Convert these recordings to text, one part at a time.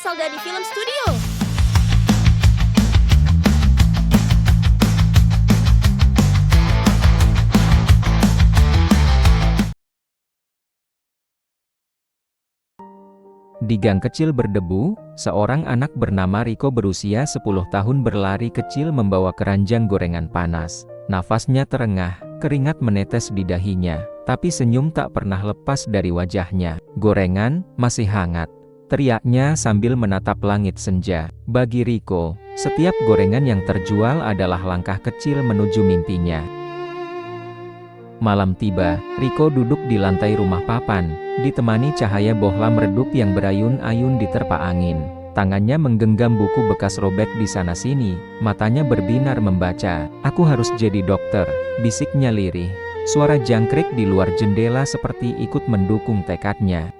berasal dari film studio. Di gang kecil berdebu, seorang anak bernama Riko berusia 10 tahun berlari kecil membawa keranjang gorengan panas. Nafasnya terengah, keringat menetes di dahinya, tapi senyum tak pernah lepas dari wajahnya. "Gorengan, masih hangat," teriaknya sambil menatap langit senja. Bagi Riko, setiap gorengan yang terjual adalah langkah kecil menuju mimpinya. Malam tiba, Riko duduk di lantai rumah papan, ditemani cahaya bohlam redup yang berayun-ayun diterpa angin. Tangannya menggenggam buku bekas robek di sana-sini, matanya berbinar membaca. "Aku harus jadi dokter," bisiknya lirih. Suara jangkrik di luar jendela seperti ikut mendukung tekadnya.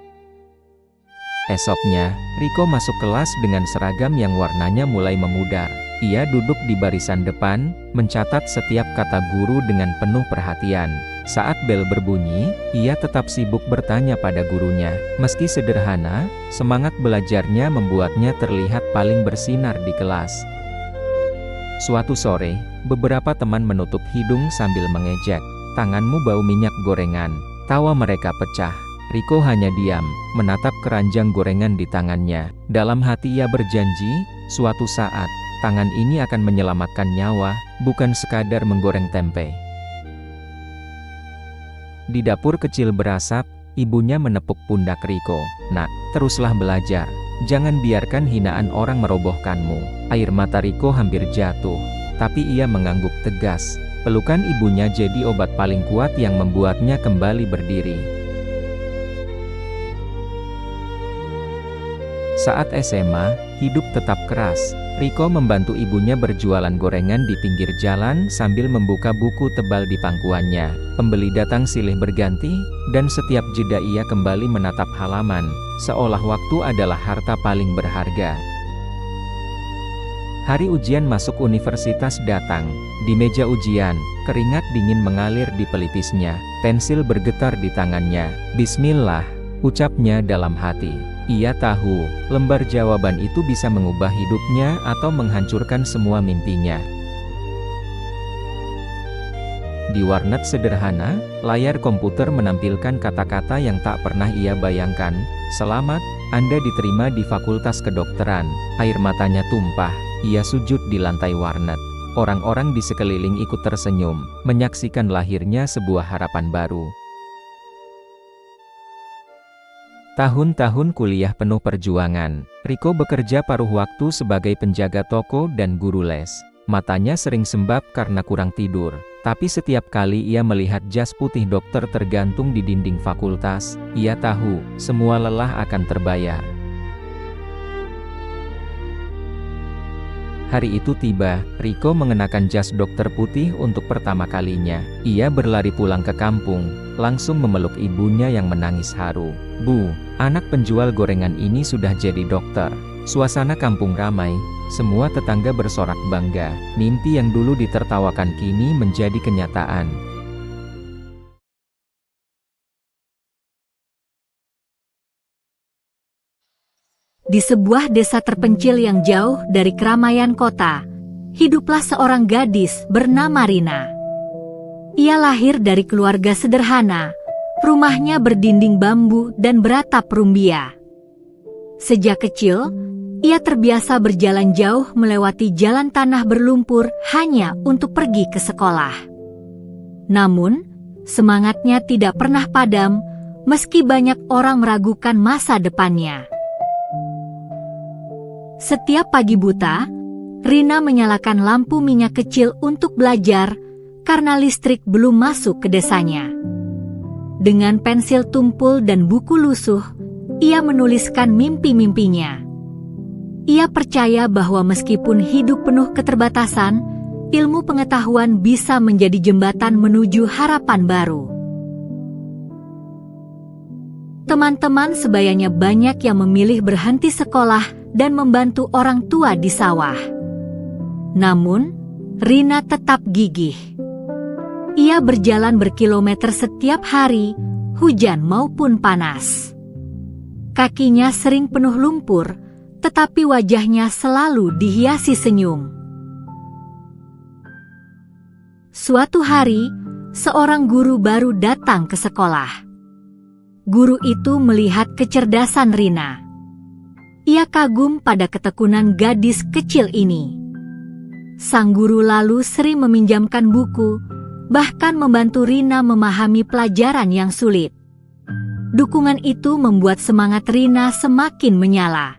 Esoknya, Riko masuk kelas dengan seragam yang warnanya mulai memudar. Ia duduk di barisan depan, mencatat setiap kata guru dengan penuh perhatian. Saat bel berbunyi, ia tetap sibuk bertanya pada gurunya. Meski sederhana, semangat belajarnya membuatnya terlihat paling bersinar di kelas. Suatu sore, beberapa teman menutup hidung sambil mengejek. "Tanganmu bau minyak gorengan." Tawa mereka pecah. Riko hanya diam, menatap keranjang gorengan di tangannya. Dalam hati ia berjanji, suatu saat, tangan ini akan menyelamatkan nyawa, bukan sekadar menggoreng tempe. Di dapur kecil berasap, ibunya menepuk pundak Riko. "Nak, teruslah belajar. Jangan biarkan hinaan orang merobohkanmu." Air mata Riko hampir jatuh, tapi ia mengangguk tegas. Pelukan ibunya jadi obat paling kuat yang membuatnya kembali berdiri. Saat SMA, hidup tetap keras. Riko membantu ibunya berjualan gorengan di pinggir jalan sambil membuka buku tebal di pangkuannya. Pembeli datang silih berganti, dan setiap jeda ia kembali menatap halaman, seolah waktu adalah harta paling berharga. Hari ujian masuk universitas datang. Di meja ujian, keringat dingin mengalir di pelipisnya, pensil bergetar di tangannya. "Bismillah," ucapnya dalam hati. Ia tahu, lembar jawaban itu bisa mengubah hidupnya atau menghancurkan semua mimpinya. Di warnet sederhana, layar komputer menampilkan kata-kata yang tak pernah ia bayangkan. "Selamat, Anda diterima di Fakultas Kedokteran." Air matanya tumpah, ia sujud di lantai warnet. Orang-orang di sekeliling ikut tersenyum, menyaksikan lahirnya sebuah harapan baru. Tahun-tahun kuliah penuh perjuangan. Riko bekerja paruh waktu sebagai penjaga toko dan guru les. Matanya sering sembab karena kurang tidur. Tapi setiap kali ia melihat jas putih dokter tergantung di dinding fakultas, ia tahu, semua lelah akan terbayar. Hari itu tiba, Riko mengenakan jas dokter putih untuk pertama kalinya. Ia berlari pulang ke kampung, langsung memeluk ibunya yang menangis haru. "Bu, anak penjual gorengan ini sudah jadi dokter." Suasana kampung ramai, semua tetangga bersorak bangga. Mimpi yang dulu ditertawakan kini menjadi kenyataan. Di sebuah desa terpencil yang jauh dari keramaian kota, hiduplah seorang gadis bernama Rina. Ia lahir dari keluarga sederhana, rumahnya berdinding bambu dan beratap rumbia. Sejak kecil, ia terbiasa berjalan jauh melewati jalan tanah berlumpur hanya untuk pergi ke sekolah. Namun, semangatnya tidak pernah padam, meski banyak orang meragukan masa depannya. Setiap pagi buta, Rina menyalakan lampu minyak kecil untuk belajar karena listrik belum masuk ke desanya. Dengan pensil tumpul dan buku lusuh, ia menuliskan mimpi-mimpinya. Ia percaya bahwa meskipun hidup penuh keterbatasan, ilmu pengetahuan bisa menjadi jembatan menuju harapan baru. Teman-teman sebayanya banyak yang memilih berhenti sekolah dan membantu orang tua di sawah. Namun, Rina tetap gigih. Ia berjalan berkilometer setiap hari, hujan maupun panas. Kakinya sering penuh lumpur, tetapi wajahnya selalu dihiasi senyum. Suatu hari, seorang guru baru datang ke sekolah. Guru itu melihat kecerdasan Rina. Ia kagum pada ketekunan gadis kecil ini. Sang guru lalu sering meminjamkan buku, bahkan membantu Rina memahami pelajaran yang sulit. Dukungan itu membuat semangat Rina semakin menyala.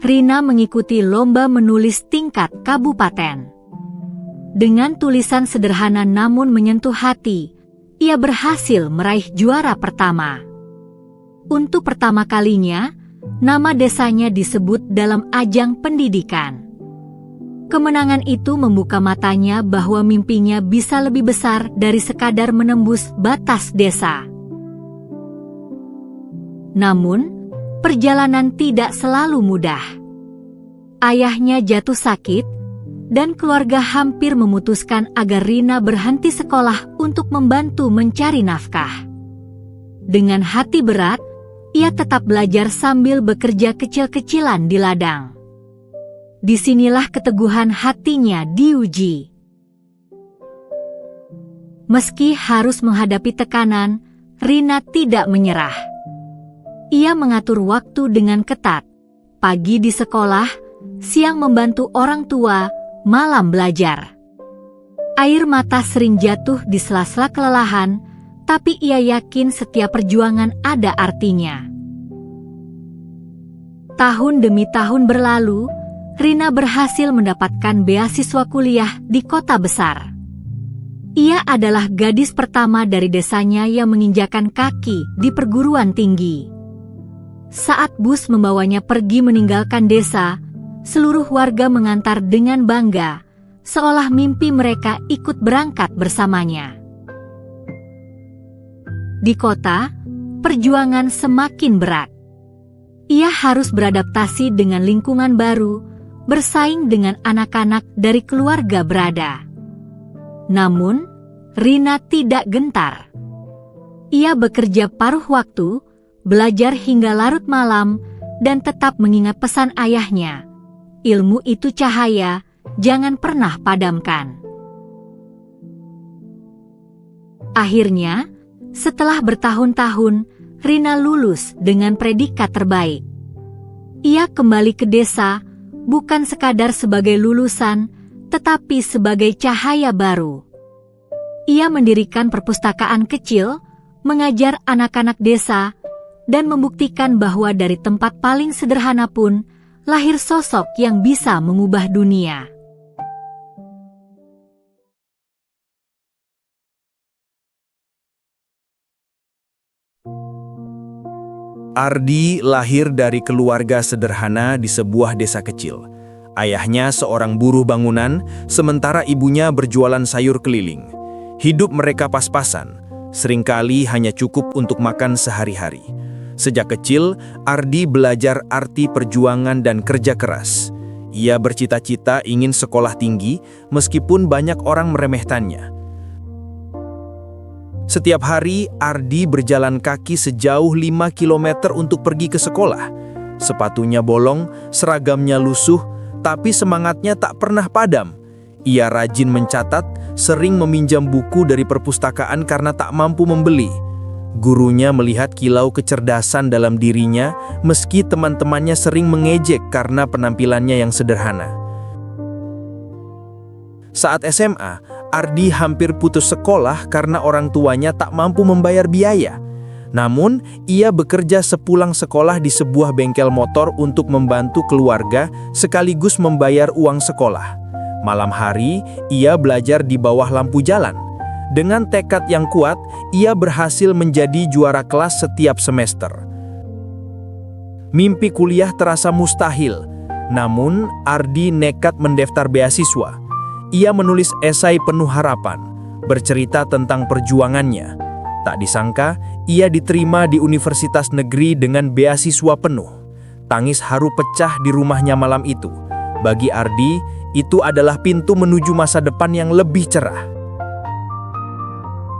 Rina mengikuti lomba menulis tingkat kabupaten. Dengan tulisan sederhana namun menyentuh hati, ia berhasil meraih juara pertama. Untuk pertama kalinya, nama desanya disebut dalam ajang pendidikan. Kemenangan itu membuka matanya bahwa mimpinya bisa lebih besar dari sekadar menembus batas desa. Namun, perjalanan tidak selalu mudah. Ayahnya jatuh sakit, dan keluarga hampir memutuskan agar Rina berhenti sekolah untuk membantu mencari nafkah. Dengan hati berat, ia tetap belajar sambil bekerja kecil-kecilan di ladang. Disinilah keteguhan hatinya diuji. Meski harus menghadapi tekanan, Rina tidak menyerah. Ia mengatur waktu dengan ketat. Pagi di sekolah, siang membantu orang tua, malam belajar. Air mata sering jatuh di sela-sela kelelahan, tapi ia yakin setiap perjuangan ada artinya. Tahun demi tahun berlalu, Rina berhasil mendapatkan beasiswa kuliah di kota besar. Ia adalah gadis pertama dari desanya yang menginjakan kaki di perguruan tinggi. Saat bus membawanya pergi meninggalkan desa, seluruh warga mengantar dengan bangga, seolah mimpi mereka ikut berangkat bersamanya. Di kota, perjuangan semakin berat. Ia harus beradaptasi dengan lingkungan baru, bersaing dengan anak-anak dari keluarga berada. Namun, Rina tidak gentar. Ia bekerja paruh waktu, belajar hingga larut malam, dan tetap mengingat pesan ayahnya. Ilmu itu cahaya, jangan pernah padamkan. Akhirnya, setelah bertahun-tahun, Rina lulus dengan predikat terbaik. Ia kembali ke desa, bukan sekadar sebagai lulusan, tetapi sebagai cahaya baru. Ia mendirikan perpustakaan kecil, mengajar anak-anak desa, dan membuktikan bahwa dari tempat paling sederhana pun, lahir sosok yang bisa mengubah dunia. Ardi lahir dari keluarga sederhana di sebuah desa kecil. Ayahnya seorang buruh bangunan, sementara ibunya berjualan sayur keliling. Hidup mereka pas-pasan, seringkali hanya cukup untuk makan sehari-hari. Sejak kecil, Ardi belajar arti perjuangan dan kerja keras. Ia bercita-cita ingin sekolah tinggi, meskipun banyak orang meremehkannya. Setiap hari, Ardi berjalan kaki sejauh 5 km untuk pergi ke sekolah. Sepatunya bolong, seragamnya lusuh, tapi semangatnya tak pernah padam. Ia rajin mencatat, sering meminjam buku dari perpustakaan karena tak mampu membeli. Gurunya melihat kilau kecerdasan dalam dirinya, meski teman-temannya sering mengejek karena penampilannya yang sederhana. Saat SMA, Ardi hampir putus sekolah karena orang tuanya tak mampu membayar biaya. Namun, ia bekerja sepulang sekolah di sebuah bengkel motor untuk membantu keluarga sekaligus membayar uang sekolah. Malam hari, ia belajar di bawah lampu jalan. Dengan tekad yang kuat, ia berhasil menjadi juara kelas setiap semester. Mimpi kuliah terasa mustahil, namun Ardi nekat mendaftar beasiswa. Ia menulis esai penuh harapan, bercerita tentang perjuangannya. Tak disangka, ia diterima di universitas negeri dengan beasiswa penuh. Tangis haru pecah di rumahnya malam itu. Bagi Ardi, itu adalah pintu menuju masa depan yang lebih cerah.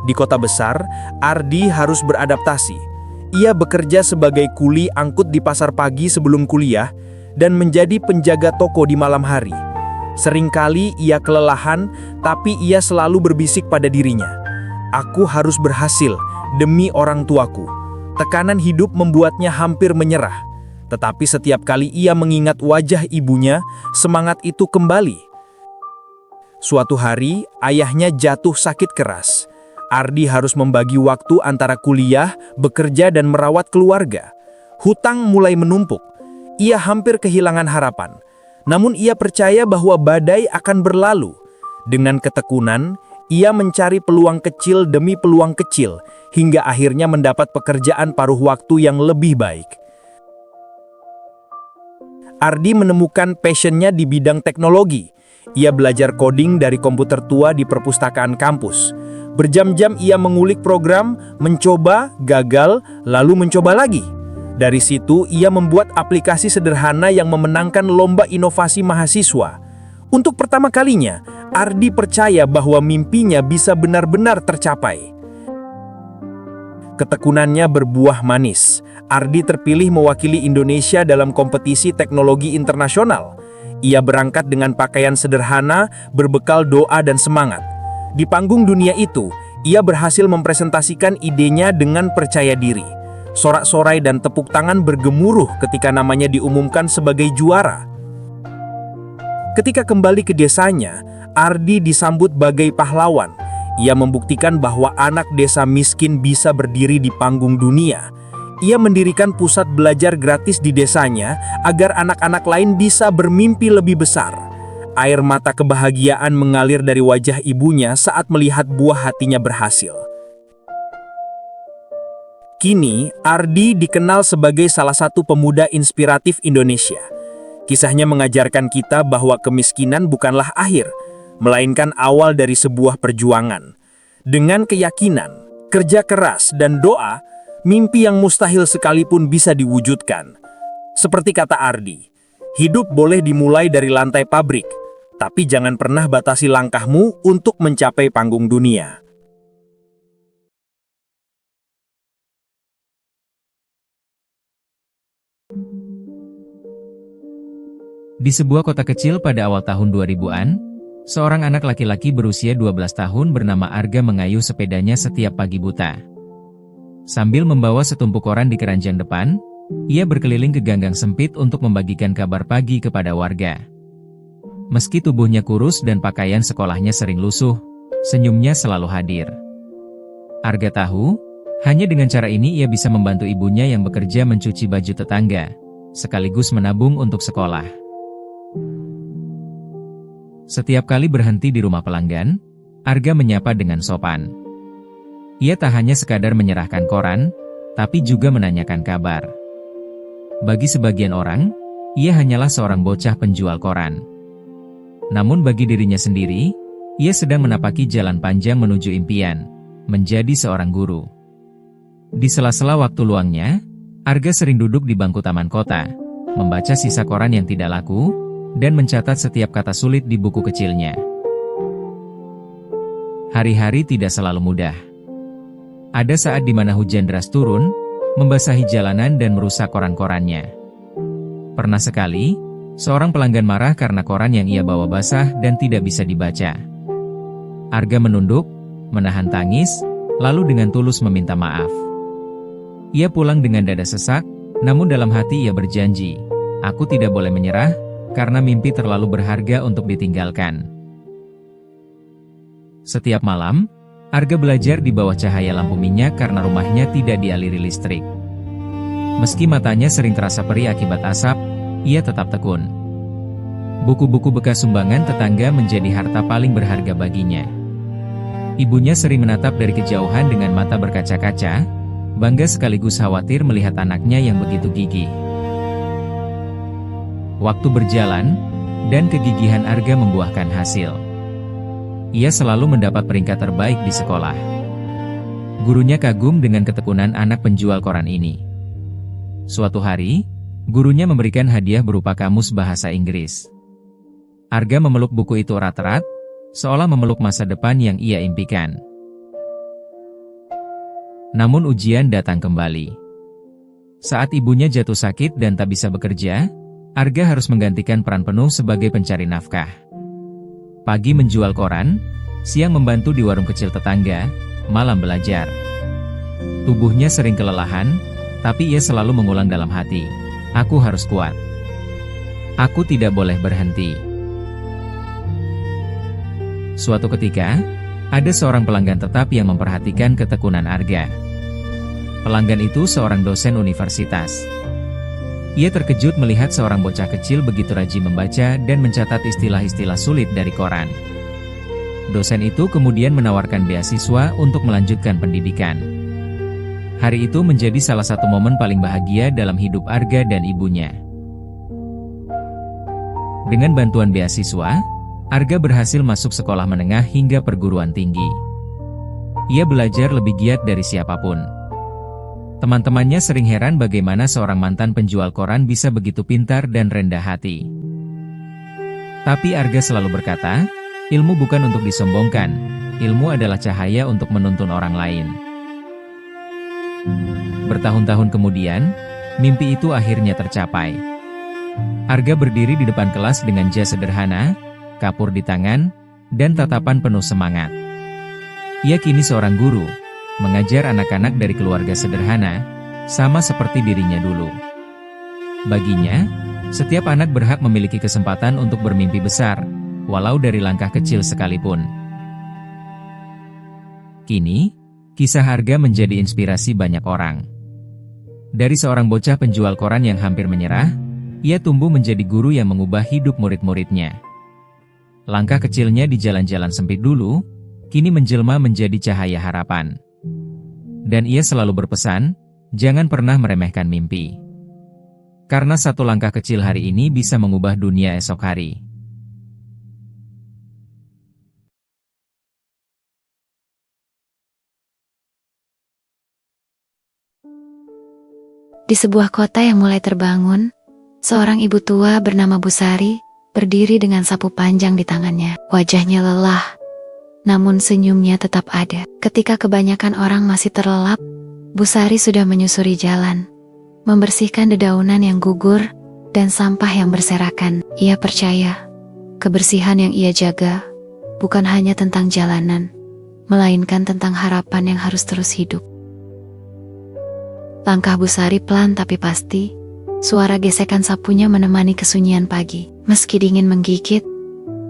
Di kota besar, Ardi harus beradaptasi. Ia bekerja sebagai kuli angkut di pasar pagi sebelum kuliah dan menjadi penjaga toko di malam hari. Seringkali ia kelelahan, tapi ia selalu berbisik pada dirinya, "Aku harus berhasil demi orang tuaku." Tekanan hidup membuatnya hampir menyerah. Tetapi setiap kali ia mengingat wajah ibunya, semangat itu kembali. Suatu hari, ayahnya jatuh sakit keras. Ardi harus membagi waktu antara kuliah, bekerja, dan merawat keluarga. Hutang mulai menumpuk. Ia hampir kehilangan harapan. Namun ia percaya bahwa badai akan berlalu. Dengan ketekunan, ia mencari peluang kecil demi peluang kecil, hingga akhirnya mendapat pekerjaan paruh waktu yang lebih baik. Ardi menemukan passionnya di bidang teknologi. Ia belajar coding dari komputer tua di perpustakaan kampus. Berjam-jam ia mengulik program, mencoba, gagal, lalu mencoba lagi. Dari situ, ia membuat aplikasi sederhana yang memenangkan lomba inovasi mahasiswa. Untuk pertama kalinya, Ardi percaya bahwa mimpinya bisa benar-benar tercapai. Ketekunannya berbuah manis. Ardi terpilih mewakili Indonesia dalam kompetisi teknologi internasional. Ia berangkat dengan pakaian sederhana, berbekal doa dan semangat. Di panggung dunia itu, ia berhasil mempresentasikan idenya dengan percaya diri. Sorak-sorai dan tepuk tangan bergemuruh ketika namanya diumumkan sebagai juara. Ketika kembali ke desanya, Ardi disambut bagai pahlawan. Ia membuktikan bahwa anak desa miskin bisa berdiri di panggung dunia. Ia mendirikan pusat belajar gratis di desanya agar anak-anak lain bisa bermimpi lebih besar. Air mata kebahagiaan mengalir dari wajah ibunya saat melihat buah hatinya berhasil. Kini, Ardi dikenal sebagai salah satu pemuda inspiratif Indonesia. Kisahnya mengajarkan kita bahwa kemiskinan bukanlah akhir, melainkan awal dari sebuah perjuangan. Dengan keyakinan, kerja keras, dan doa, mimpi yang mustahil sekalipun bisa diwujudkan. Seperti kata Ardi, hidup boleh dimulai dari lantai pabrik, tapi jangan pernah batasi langkahmu untuk mencapai panggung dunia. Di sebuah kota kecil pada awal tahun 2000-an, seorang anak laki-laki berusia 12 tahun bernama Arga mengayuh sepedanya setiap pagi buta. Sambil membawa setumpuk koran di keranjang depan, ia berkeliling ke ganggang sempit untuk membagikan kabar pagi kepada warga. Meski tubuhnya kurus dan pakaian sekolahnya sering lusuh, senyumnya selalu hadir. Arga tahu, hanya dengan cara ini ia bisa membantu ibunya yang bekerja mencuci baju tetangga, sekaligus menabung untuk sekolah. Setiap kali berhenti di rumah pelanggan, Arga menyapa dengan sopan. Ia tak hanya sekadar menyerahkan koran, tapi juga menanyakan kabar. Bagi sebagian orang, ia hanyalah seorang bocah penjual koran. Namun bagi dirinya sendiri, ia sedang menapaki jalan panjang menuju impian, menjadi seorang guru. Di sela-sela waktu luangnya, Arga sering duduk di bangku taman kota, membaca sisa koran yang tidak laku, dan mencatat setiap kata sulit di buku kecilnya. Hari-hari tidak selalu mudah. Ada saat di mana hujan deras turun, membasahi jalanan dan merusak koran-korannya. Pernah sekali, seorang pelanggan marah karena koran yang ia bawa basah dan tidak bisa dibaca. Arga menunduk, menahan tangis, lalu dengan tulus meminta maaf. Ia pulang dengan dada sesak, namun dalam hati ia berjanji, "Aku tidak boleh menyerah, karena mimpi terlalu berharga untuk ditinggalkan." Setiap malam, Arga belajar di bawah cahaya lampu minyak karena rumahnya tidak dialiri listrik. Meski matanya sering terasa perih akibat asap, ia tetap tekun. Buku-buku bekas sumbangan tetangga menjadi harta paling berharga baginya. Ibunya sering menatap dari kejauhan dengan mata berkaca-kaca, bangga sekaligus khawatir melihat anaknya yang begitu gigih. Waktu berjalan, dan kegigihan Arga membuahkan hasil. Ia selalu mendapat peringkat terbaik di sekolah. Gurunya kagum dengan ketekunan anak penjual koran ini. Suatu hari, gurunya memberikan hadiah berupa kamus bahasa Inggris. Arga memeluk buku itu erat-erat, seolah memeluk masa depan yang ia impikan. Namun ujian datang kembali. Saat ibunya jatuh sakit dan tak bisa bekerja, Arga harus menggantikan peran penuh sebagai pencari nafkah. Pagi menjual koran, siang membantu di warung kecil tetangga, malam belajar. Tubuhnya sering kelelahan, tapi ia selalu mengulang dalam hati, "Aku harus kuat. Aku tidak boleh berhenti." Suatu ketika, ada seorang pelanggan tetap yang memperhatikan ketekunan Arga. Pelanggan itu seorang dosen universitas. Ia terkejut melihat seorang bocah kecil begitu rajin membaca dan mencatat istilah-istilah sulit dari koran. Dosen itu kemudian menawarkan beasiswa untuk melanjutkan pendidikan. Hari itu menjadi salah satu momen paling bahagia dalam hidup Arga dan ibunya. Dengan bantuan beasiswa, Arga berhasil masuk sekolah menengah hingga perguruan tinggi. Ia belajar lebih giat dari siapapun. Teman-temannya sering heran bagaimana seorang mantan penjual koran bisa begitu pintar dan rendah hati. Tapi Arga selalu berkata, ilmu bukan untuk disombongkan, ilmu adalah cahaya untuk menuntun orang lain. Bertahun-tahun kemudian, mimpi itu akhirnya tercapai. Arga berdiri di depan kelas dengan jas sederhana, kapur di tangan, dan tatapan penuh semangat. Ia kini seorang guru, mengajar anak-anak dari keluarga sederhana, sama seperti dirinya dulu. Baginya, setiap anak berhak memiliki kesempatan untuk bermimpi besar, walau dari langkah kecil sekalipun. Kini, kisah Arga menjadi inspirasi banyak orang. Dari seorang bocah penjual koran yang hampir menyerah, ia tumbuh menjadi guru yang mengubah hidup murid-muridnya. Langkah kecilnya di jalan-jalan sempit dulu, kini menjelma menjadi cahaya harapan. Dan ia selalu berpesan, jangan pernah meremehkan mimpi. Karena satu langkah kecil hari ini bisa mengubah dunia esok hari. Di sebuah kota yang mulai terbangun, seorang ibu tua bernama Busari berdiri dengan sapu panjang di tangannya. Wajahnya lelah, namun senyumnya tetap ada. Ketika kebanyakan orang masih terlelap, Busari sudah menyusuri jalan, membersihkan dedaunan yang gugur dan sampah yang berserakan. Ia percaya, kebersihan yang ia jaga bukan hanya tentang jalanan, melainkan tentang harapan yang harus terus hidup. Langkah Busari pelan tapi pasti, suara gesekan sapunya menemani kesunyian pagi. Meski dingin menggigit,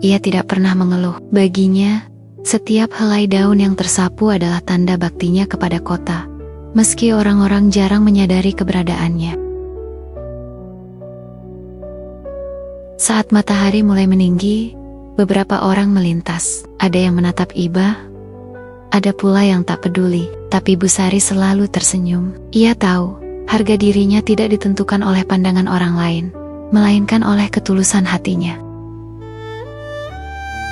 ia tidak pernah mengeluh. Baginya, setiap helai daun yang tersapu adalah tanda baktinya kepada kota, meski orang-orang jarang menyadari keberadaannya. Saat matahari mulai meninggi, beberapa orang melintas. Ada yang menatap iba, ada pula yang tak peduli. Tapi Busari selalu tersenyum. Ia tahu, harga dirinya tidak ditentukan oleh pandangan orang lain, melainkan oleh ketulusan hatinya.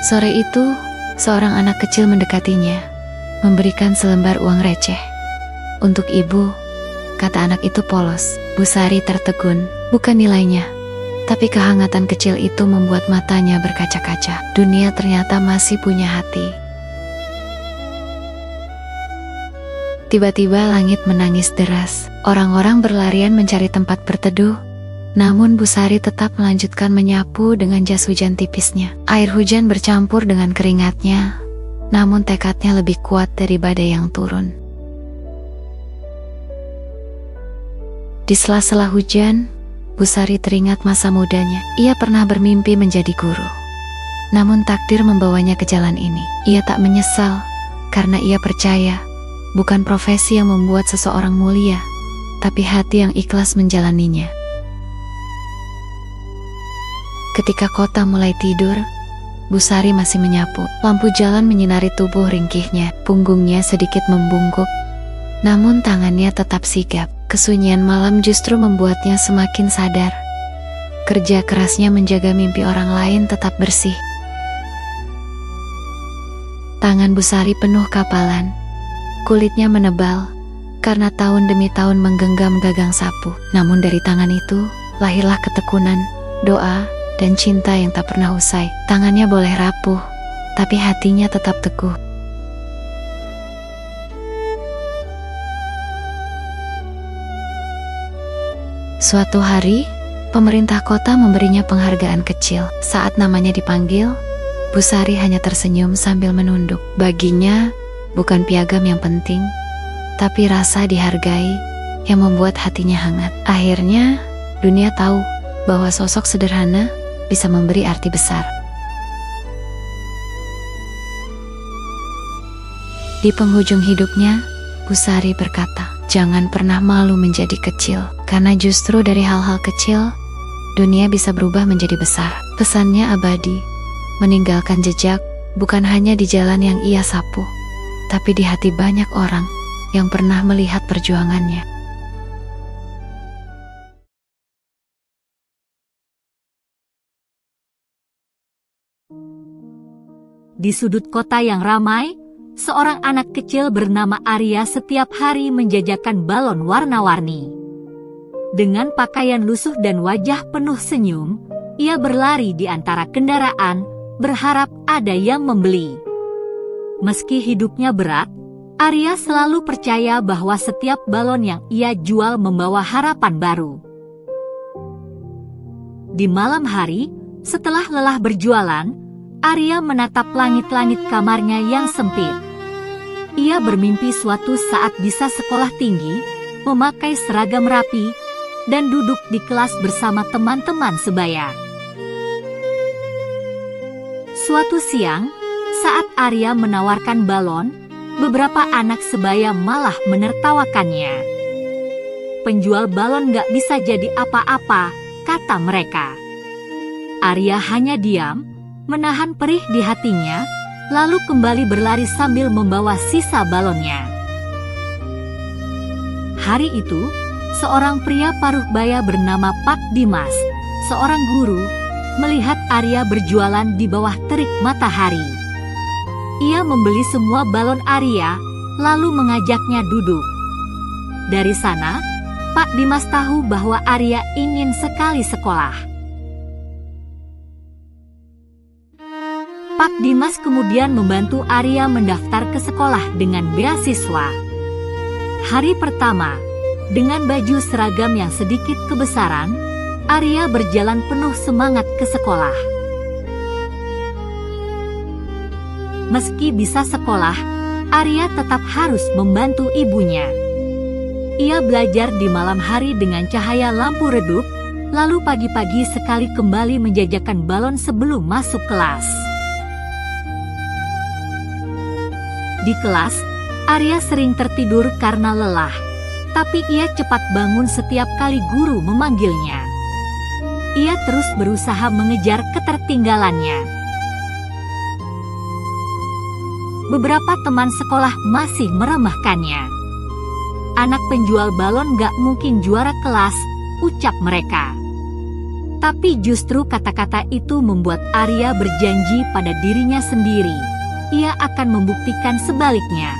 Sore itu, seorang anak kecil mendekatinya, memberikan selembar uang receh. "Untuk ibu," kata anak itu polos. Busari tertegun. Bukan nilainya, tapi kehangatan kecil itu membuat matanya berkaca-kaca. Dunia ternyata masih punya hati. Tiba-tiba langit menangis deras. Orang-orang berlarian mencari tempat berteduh, namun Busari tetap melanjutkan menyapu dengan jas hujan tipisnya. Air hujan bercampur dengan keringatnya, namun tekadnya lebih kuat dari badai yang turun. Di sela-sela hujan, Busari teringat masa mudanya. Ia pernah bermimpi menjadi guru. Namun takdir membawanya ke jalan ini. Ia tak menyesal, karena ia percaya, bukan profesi yang membuat seseorang mulia, tapi hati yang ikhlas menjalaninya. Ketika kota mulai tidur, Busari masih menyapu. Lampu jalan menyinari tubuh ringkihnya, punggungnya sedikit membungkuk, namun tangannya tetap sigap. Kesunyian malam justru membuatnya semakin sadar. Kerja kerasnya menjaga mimpi orang lain tetap bersih. Tangan Busari penuh kapalan. Kulitnya menebal, karena tahun demi tahun menggenggam gagang sapu. Namun dari tangan itu, lahirlah ketekunan, doa, dan cinta yang tak pernah usai. Tangannya boleh rapuh, tapi hatinya tetap teguh. Suatu hari, pemerintah kota memberinya penghargaan kecil. Saat namanya dipanggil, Busari hanya tersenyum sambil menunduk. Baginya, bukan piagam yang penting, tapi rasa dihargai yang membuat hatinya hangat. Akhirnya, dunia tahu bahwa sosok sederhana bisa memberi arti besar. Di penghujung hidupnya, Busari berkata, "Jangan pernah malu menjadi kecil, karena justru dari hal-hal kecil, dunia bisa berubah menjadi besar." Pesannya abadi, meninggalkan jejak bukan hanya di jalan yang ia sapu, tapi di hati banyak orang yang pernah melihat perjuangannya. Di sudut kota yang ramai, seorang anak kecil bernama Arya setiap hari menjajakan balon warna-warni. Dengan pakaian lusuh dan wajah penuh senyum, ia berlari di antara kendaraan, berharap ada yang membeli. Meski hidupnya berat, Arya selalu percaya bahwa setiap balon yang ia jual membawa harapan baru. Di malam hari, setelah lelah berjualan, Arya menatap langit-langit kamarnya yang sempit. Ia bermimpi suatu saat bisa sekolah tinggi, memakai seragam rapi, dan duduk di kelas bersama teman-teman sebaya. Suatu siang, saat Arya menawarkan balon, beberapa anak sebaya malah menertawakannya. "Penjual balon gak bisa jadi apa-apa," kata mereka. Arya hanya diam, menahan perih di hatinya, lalu kembali berlari sambil membawa sisa balonnya. Hari itu, seorang pria paruh baya bernama Pak Dimas, seorang guru, melihat Arya berjualan di bawah terik matahari. Ia membeli semua balon Arya, lalu mengajaknya duduk. Dari sana, Pak Dimas tahu bahwa Arya ingin sekali sekolah. Pak Dimas kemudian membantu Arya mendaftar ke sekolah dengan beasiswa. Hari pertama, dengan baju seragam yang sedikit kebesaran, Arya berjalan penuh semangat ke sekolah. Meski bisa sekolah, Arya tetap harus membantu ibunya. Ia belajar di malam hari dengan cahaya lampu redup, lalu pagi-pagi sekali kembali menjajakan balon sebelum masuk kelas. Di kelas, Arya sering tertidur karena lelah, tapi ia cepat bangun setiap kali guru memanggilnya. Ia terus berusaha mengejar ketertinggalannya. Beberapa teman sekolah masih meremehkannya. "Anak penjual balon gak mungkin juara kelas," ucap mereka. Tapi justru kata-kata itu membuat Arya berjanji pada dirinya sendiri. Ia akan membuktikan sebaliknya.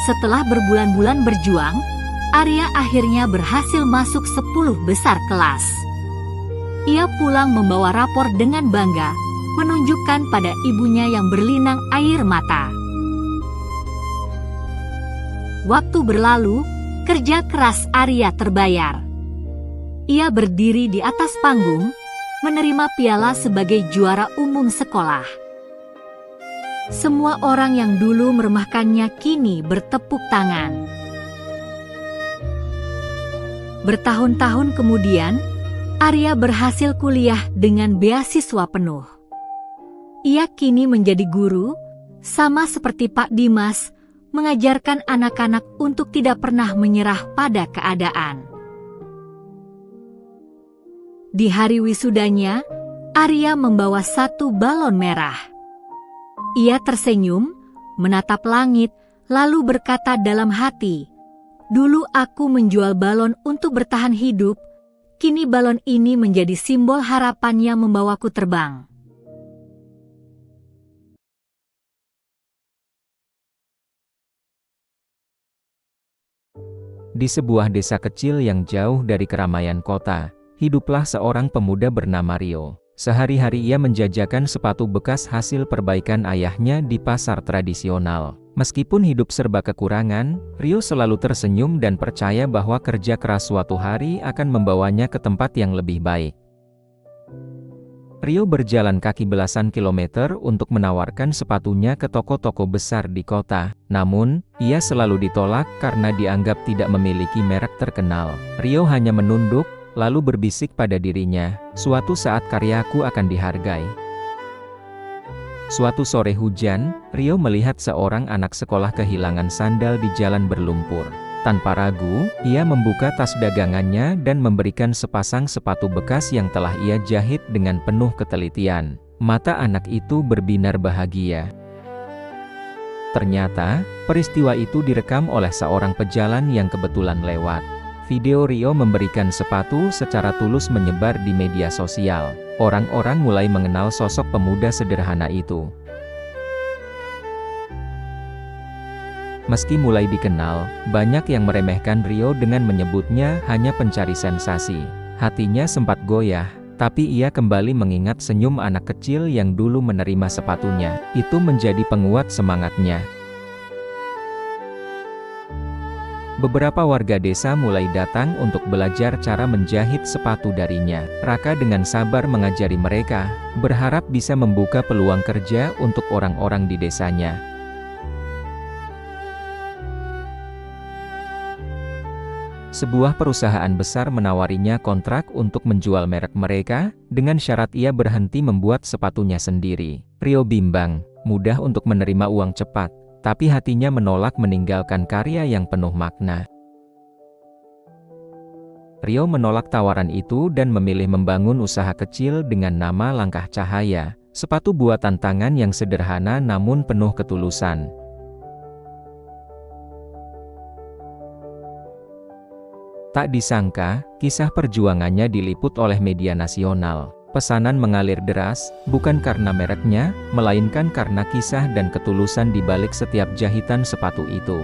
Setelah berbulan-bulan berjuang, Arya akhirnya berhasil masuk 10 besar kelas. Ia pulang membawa rapor dengan bangga, menunjukkan pada ibunya yang berlinang air mata. Waktu berlalu, kerja keras Arya terbayar. Ia berdiri di atas panggung, menerima piala sebagai juara umum sekolah. Semua orang yang dulu meremehkannya kini bertepuk tangan. Bertahun-tahun kemudian, Arya berhasil kuliah dengan beasiswa penuh. Ia kini menjadi guru, sama seperti Pak Dimas, mengajarkan anak-anak untuk tidak pernah menyerah pada keadaan. Di hari wisudanya, Arya membawa 1 balon merah. Ia tersenyum, menatap langit, lalu berkata dalam hati, "Dulu aku menjual balon untuk bertahan hidup, kini balon ini menjadi simbol harapan yang membawaku terbang." Di sebuah desa kecil yang jauh dari keramaian kota, hiduplah seorang pemuda bernama Rio. Sehari-hari ia menjajakan sepatu bekas hasil perbaikan ayahnya di pasar tradisional. Meskipun hidup serba kekurangan, Rio selalu tersenyum dan percaya bahwa kerja keras suatu hari akan membawanya ke tempat yang lebih baik. Rio berjalan kaki belasan kilometer untuk menawarkan sepatunya ke toko-toko besar di kota. Namun, ia selalu ditolak karena dianggap tidak memiliki merek terkenal. Rio hanya menunduk, lalu berbisik pada dirinya, "Suatu saat karyaku akan dihargai." Suatu sore hujan, Rio melihat seorang anak sekolah kehilangan sandal di jalan berlumpur. Tanpa ragu, ia membuka tas dagangannya dan memberikan sepasang sepatu bekas yang telah ia jahit dengan penuh ketelitian. Mata anak itu berbinar bahagia. Ternyata, peristiwa itu direkam oleh seorang pejalan yang kebetulan lewat. Video Rio memberikan sepatu secara tulus menyebar di media sosial. Orang-orang mulai mengenal sosok pemuda sederhana itu. Meski mulai dikenal, banyak yang meremehkan Rio dengan menyebutnya hanya pencari sensasi. Hatinya sempat goyah, tapi ia kembali mengingat senyum anak kecil yang dulu menerima sepatunya. Itu menjadi penguat semangatnya. Beberapa warga desa mulai datang untuk belajar cara menjahit sepatu darinya. Raka dengan sabar mengajari mereka, berharap bisa membuka peluang kerja untuk orang-orang di desanya. Sebuah perusahaan besar menawarinya kontrak untuk menjual merek mereka, dengan syarat ia berhenti membuat sepatunya sendiri. Rio bimbang, mudah untuk menerima uang cepat, tapi hatinya menolak meninggalkan karya yang penuh makna. Rio menolak tawaran itu dan memilih membangun usaha kecil dengan nama Langkah Cahaya, sepatu buatan tangan yang sederhana namun penuh ketulusan. Tak disangka, kisah perjuangannya diliput oleh media nasional. Pesanan mengalir deras, bukan karena mereknya, melainkan karena kisah dan ketulusan di balik setiap jahitan sepatu itu.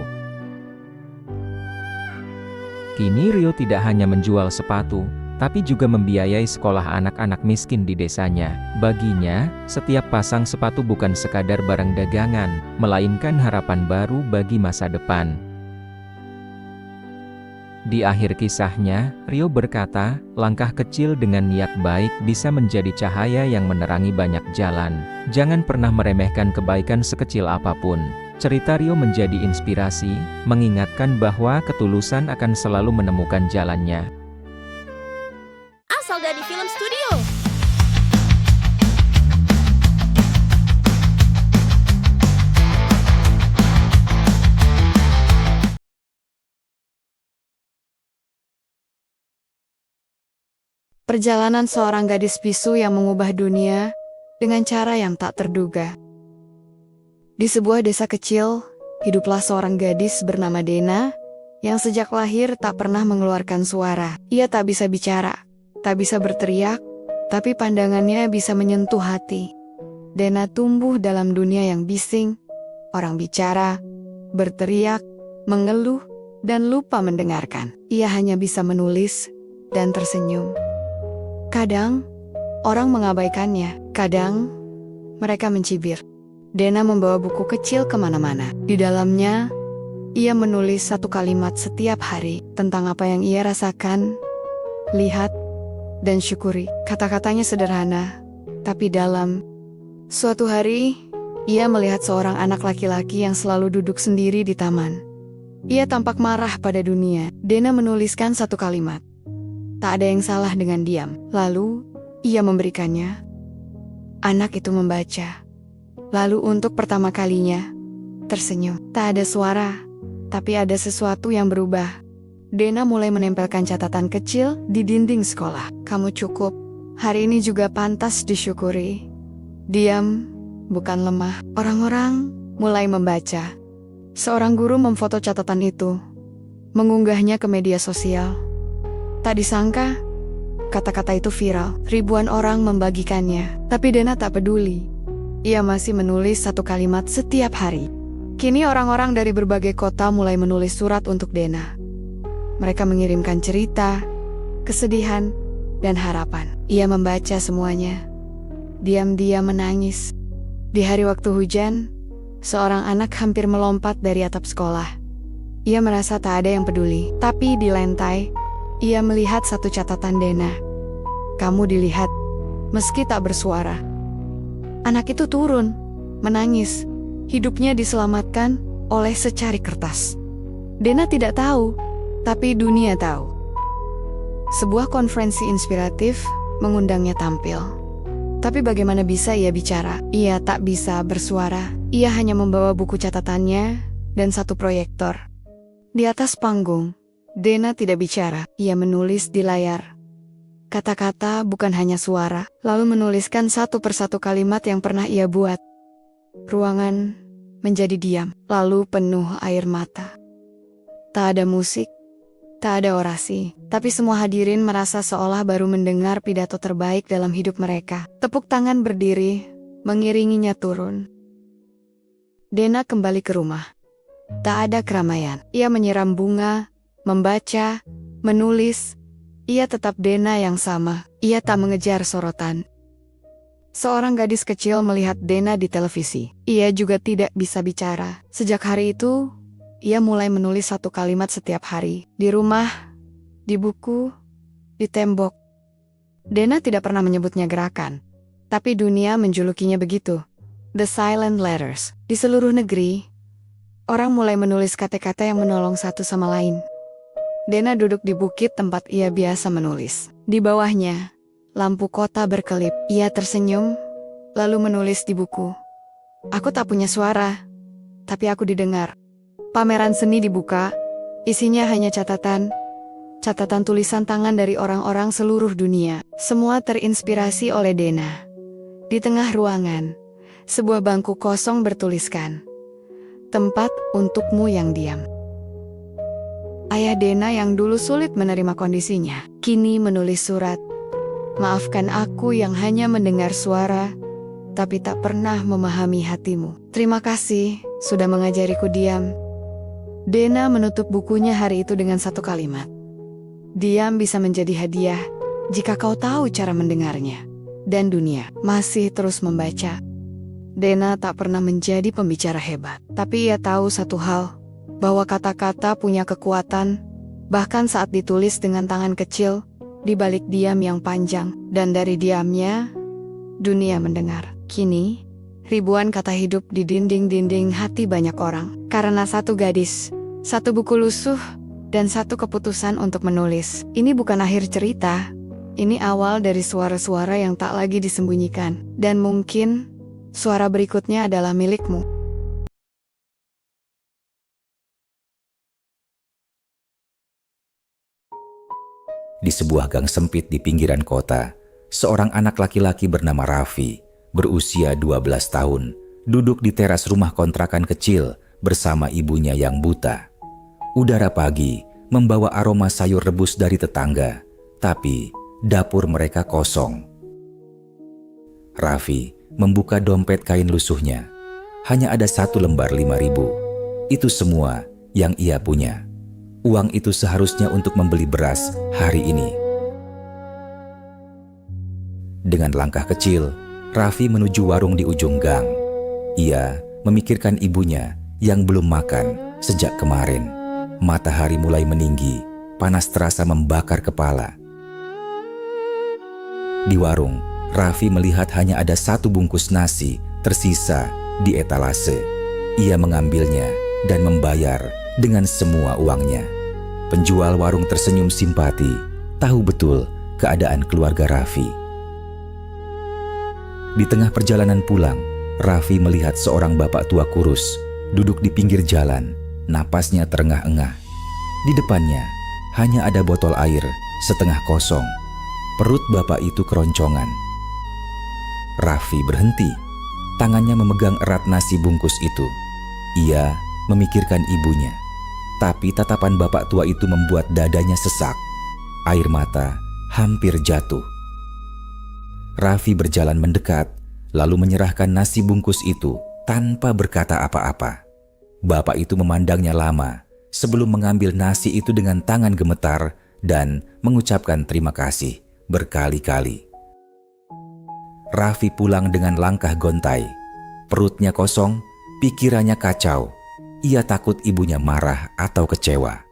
Kini Rio tidak hanya menjual sepatu, tapi juga membiayai sekolah anak-anak miskin di desanya. Baginya, setiap pasang sepatu bukan sekadar barang dagangan, melainkan harapan baru bagi masa depan. Di akhir kisahnya, Rio berkata, langkah kecil dengan niat baik bisa menjadi cahaya yang menerangi banyak jalan. Jangan pernah meremehkan kebaikan sekecil apapun. Cerita Rio menjadi inspirasi, mengingatkan bahwa ketulusan akan selalu menemukan jalannya. Asal dari film studio. Perjalanan seorang gadis bisu yang mengubah dunia dengan cara yang tak terduga. Di sebuah desa kecil, hiduplah seorang gadis bernama Dena, yang sejak lahir tak pernah mengeluarkan suara. Ia tak bisa bicara, tak bisa berteriak, tapi pandangannya bisa menyentuh hati. Dena tumbuh dalam dunia yang bising, orang bicara, berteriak, mengeluh, dan lupa mendengarkan. Ia hanya bisa menulis dan tersenyum. Kadang, orang mengabaikannya. Kadang, mereka mencibir. Dena membawa buku kecil kemana-mana. Di dalamnya, ia menulis satu kalimat setiap hari tentang apa yang ia rasakan, lihat, dan syukuri. Kata-katanya sederhana, tapi dalam. Suatu hari, ia melihat seorang anak laki-laki yang selalu duduk sendiri di taman. Ia tampak marah pada dunia. Dena menuliskan satu kalimat. Tak ada yang salah dengan diam. Lalu, ia memberikannya. Anak itu membaca. Lalu untuk pertama kalinya, tersenyum. Tak ada suara, tapi ada sesuatu yang berubah. Dena mulai menempelkan catatan kecil di dinding sekolah. Kamu cukup. Hari ini juga pantas disyukuri. Diam, bukan lemah. Orang-orang mulai membaca. Seorang guru memfoto catatan itu, mengunggahnya ke media sosial. Tak disangka, kata-kata itu viral. Ribuan orang membagikannya. Tapi Dena tak peduli. Ia masih menulis satu kalimat setiap hari. Kini orang-orang dari berbagai kota mulai menulis surat untuk Dena. Mereka mengirimkan cerita, kesedihan, dan harapan. Ia membaca semuanya. diam-diam menangis. Di hari waktu hujan, seorang anak hampir melompat dari atap sekolah. Ia merasa tak ada yang peduli, tapi di lantai, ia melihat satu catatan Dena. "Kamu dilihat, meski tak bersuara." Anak itu turun, menangis. Hidupnya diselamatkan oleh secari kertas. Dena tidak tahu, tapi dunia tahu. Sebuah konferensi inspiratif mengundangnya tampil. Tapi bagaimana bisa ia bicara? Ia tak bisa bersuara. Ia hanya membawa buku catatannya dan satu proyektor. Di atas panggung, Dena tidak bicara. Ia menulis di layar. Kata-kata bukan hanya suara, lalu menuliskan satu persatu kalimat yang pernah ia buat. Ruangan menjadi diam, lalu penuh air mata. Tak ada musik, tak ada orasi, tapi semua hadirin merasa seolah baru mendengar pidato terbaik dalam hidup mereka. Tepuk tangan berdiri, mengiringinya turun. Dena kembali ke rumah. Tak ada keramaian. Ia menyiram bunga, membaca, menulis. Ia tetap Dena yang sama. Ia tak mengejar sorotan. Seorang gadis kecil melihat Dena di televisi. Ia juga tidak bisa bicara. Sejak hari itu, ia mulai menulis satu kalimat setiap hari. Di rumah, di buku, di tembok. Dena tidak pernah menyebutnya gerakan. Tapi dunia menjulukinya begitu. The Silent Letters. Di seluruh negeri, orang mulai menulis kata-kata yang menolong satu sama lain. Dena duduk di bukit tempat ia biasa menulis. Di bawahnya, lampu kota berkelip. Ia tersenyum, lalu menulis di buku. "Aku tak punya suara, tapi aku didengar." Pameran seni dibuka, isinya hanya catatan tulisan tangan dari orang-orang seluruh dunia. Semua terinspirasi oleh Dena. Di tengah ruangan, sebuah bangku kosong bertuliskan, "Tempat untukmu yang diam." Ayah Dena yang dulu sulit menerima kondisinya, kini menulis surat. "Maafkan aku yang hanya mendengar suara, tapi tak pernah memahami hatimu. Terima kasih sudah mengajariku diam." Dena menutup bukunya hari itu dengan satu kalimat. "Diam bisa menjadi hadiah jika kau tahu cara mendengarnya." Dan dunia masih terus membaca. Dena tak pernah menjadi pembicara hebat, tapi ia tahu satu hal, bahwa kata-kata punya kekuatan, bahkan saat ditulis dengan tangan kecil, di balik diam yang panjang, dan dari diamnya, dunia mendengar. Kini, ribuan kata hidup di dinding-dinding hati banyak orang, karena satu gadis, satu buku lusuh, dan satu keputusan untuk menulis. Ini bukan akhir cerita, ini awal dari suara-suara yang tak lagi disembunyikan, dan mungkin, suara berikutnya adalah milikmu. Di sebuah gang sempit di pinggiran kota, seorang anak laki-laki bernama Raffi, berusia 12 tahun, duduk di teras rumah kontrakan kecil bersama ibunya yang buta. Udara pagi membawa aroma sayur rebus dari tetangga, tapi dapur mereka kosong. Raffi membuka dompet kain lusuhnya. Hanya ada satu lembar 5.000. Itu semua yang ia punya. Uang itu seharusnya untuk membeli beras hari ini. Dengan langkah kecil, Raffi menuju warung di ujung gang. Ia memikirkan ibunya yang belum makan sejak kemarin. Matahari mulai meninggi, panas terasa membakar kepala. Di warung, Raffi melihat hanya ada satu bungkus nasi tersisa di etalase. Ia mengambilnya dan membayar dengan semua uangnya. Penjual warung tersenyum simpati, tahu betul keadaan keluarga Raffi. Di tengah perjalanan pulang, Raffi melihat seorang bapak tua kurus duduk di pinggir jalan, napasnya terengah-engah. Di depannya hanya ada botol air setengah kosong. Perut bapak itu keroncongan. Raffi berhenti, tangannya memegang erat nasi bungkus itu. Ia memikirkan ibunya. Tapi tatapan bapak tua itu membuat dadanya sesak. Air mata hampir jatuh. Raffi berjalan mendekat, lalu menyerahkan nasi bungkus itu tanpa berkata apa-apa. Bapak itu memandangnya lama sebelum mengambil nasi itu dengan tangan gemetar dan mengucapkan terima kasih berkali-kali. Raffi pulang dengan langkah gontai. Perutnya kosong, pikirannya kacau. Ia takut ibunya marah atau kecewa.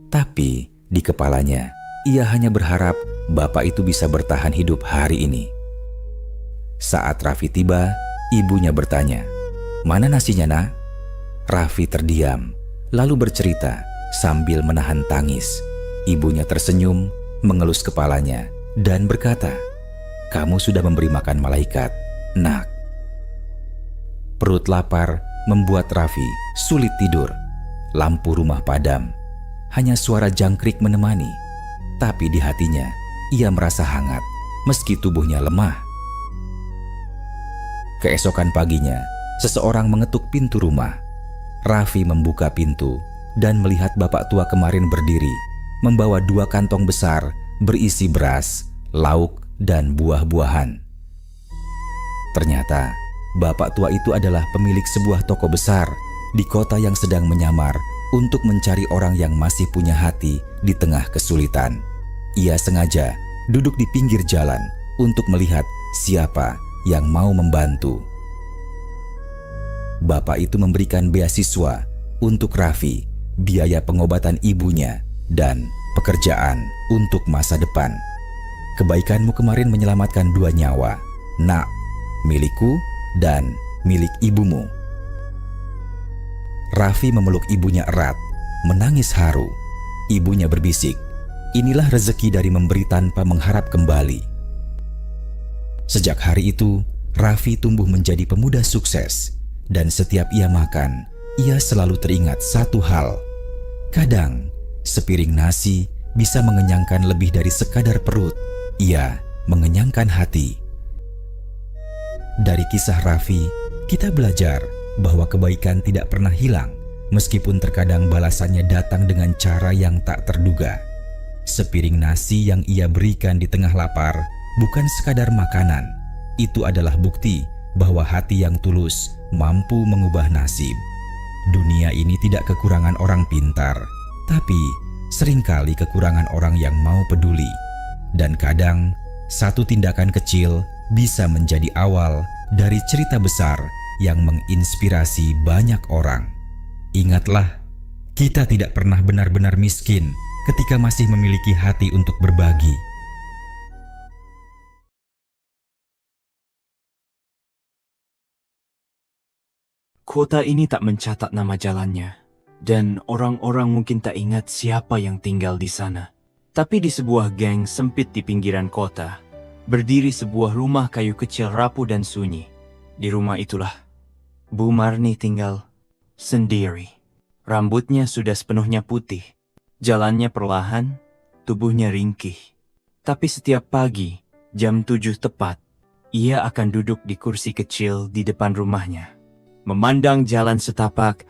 Tapi di kepalanya, ia hanya berharap bapak itu bisa bertahan hidup hari ini. Saat Raffi tiba, ibunya bertanya, "Mana nasinya, Nak?" Raffi terdiam, lalu bercerita sambil menahan tangis. Ibunya tersenyum, mengelus kepalanya, dan berkata, "Kamu sudah memberi makan malaikat, Nak." Perut lapar membuat Raffi sulit tidur. Lampu rumah padam, hanya suara jangkrik menemani. Tapi di hatinya, ia merasa hangat meski tubuhnya lemah. Keesokan paginya, seseorang mengetuk pintu rumah. Raffi membuka pintu dan melihat bapak tua kemarin berdiri, membawa 2 kantong besar berisi beras, lauk, dan buah-buahan. Ternyata, bapak tua itu adalah pemilik sebuah toko besar di kota yang sedang menyamar untuk mencari orang yang masih punya hati di tengah kesulitan. Ia sengaja duduk di pinggir jalan untuk melihat siapa yang mau membantu. Bapak itu memberikan beasiswa untuk Raffi, biaya pengobatan ibunya, dan pekerjaan untuk masa depan. Kebaikanmu kemarin menyelamatkan 2 nyawa, Nak, milikku dan milik ibumu. Raffi memeluk ibunya erat, menangis haru. Ibunya berbisik, "Inilah rezeki dari memberi tanpa mengharap kembali." Sejak hari itu, Raffi tumbuh menjadi pemuda sukses, dan setiap ia makan, ia selalu teringat satu hal. Kadang, sepiring nasi bisa mengenyangkan lebih dari sekadar perut. Ia mengenyangkan hati. Dari kisah Raffi, kita belajar bahwa kebaikan tidak pernah hilang, meskipun terkadang balasannya datang dengan cara yang tak terduga. Sepiring nasi yang ia berikan di tengah lapar bukan sekadar makanan. Itu adalah bukti bahwa hati yang tulus mampu mengubah nasib. Dunia ini tidak kekurangan orang pintar, tapi seringkali kekurangan orang yang mau peduli. Dan kadang, satu tindakan kecil bisa menjadi awal dari cerita besar yang menginspirasi banyak orang. Ingatlah, kita tidak pernah benar-benar miskin ketika masih memiliki hati untuk berbagi. Kota ini tak mencatat nama jalannya, dan orang-orang mungkin tak ingat siapa yang tinggal di sana. Tapi di sebuah gang sempit di pinggiran kota, berdiri sebuah rumah kayu kecil rapuh dan sunyi. Di rumah itulah Bu Marni tinggal sendiri. Rambutnya sudah sepenuhnya putih, jalannya perlahan, tubuhnya ringkih. Tapi setiap pagi, jam 7 tepat, ia akan duduk di kursi kecil di depan rumahnya, memandang jalan setapak,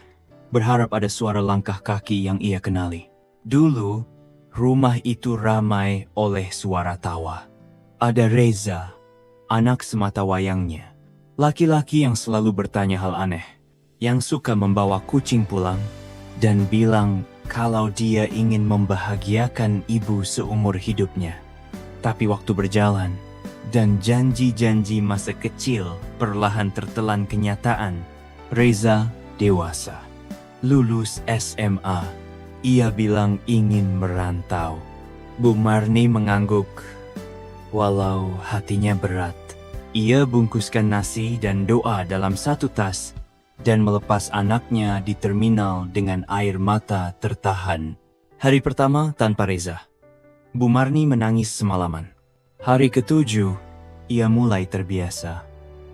berharap ada suara langkah kaki yang ia kenali. Dulu, rumah itu ramai oleh suara tawa. Ada Reza, anak sematawayangnya. Laki-laki yang selalu bertanya hal aneh, yang suka membawa kucing pulang, dan bilang kalau dia ingin membahagiakan ibu seumur hidupnya. Tapi waktu berjalan, dan janji-janji masa kecil perlahan tertelan kenyataan. Reza dewasa, lulus SMA. Ia bilang ingin merantau. Bu Marni mengangguk, walau hatinya berat. Ia bungkuskan nasi dan doa dalam satu tas dan melepas anaknya di terminal dengan air mata tertahan. Hari pertama tanpa Reza, Bu Marni menangis semalaman. Hari ke-7, ia mulai terbiasa.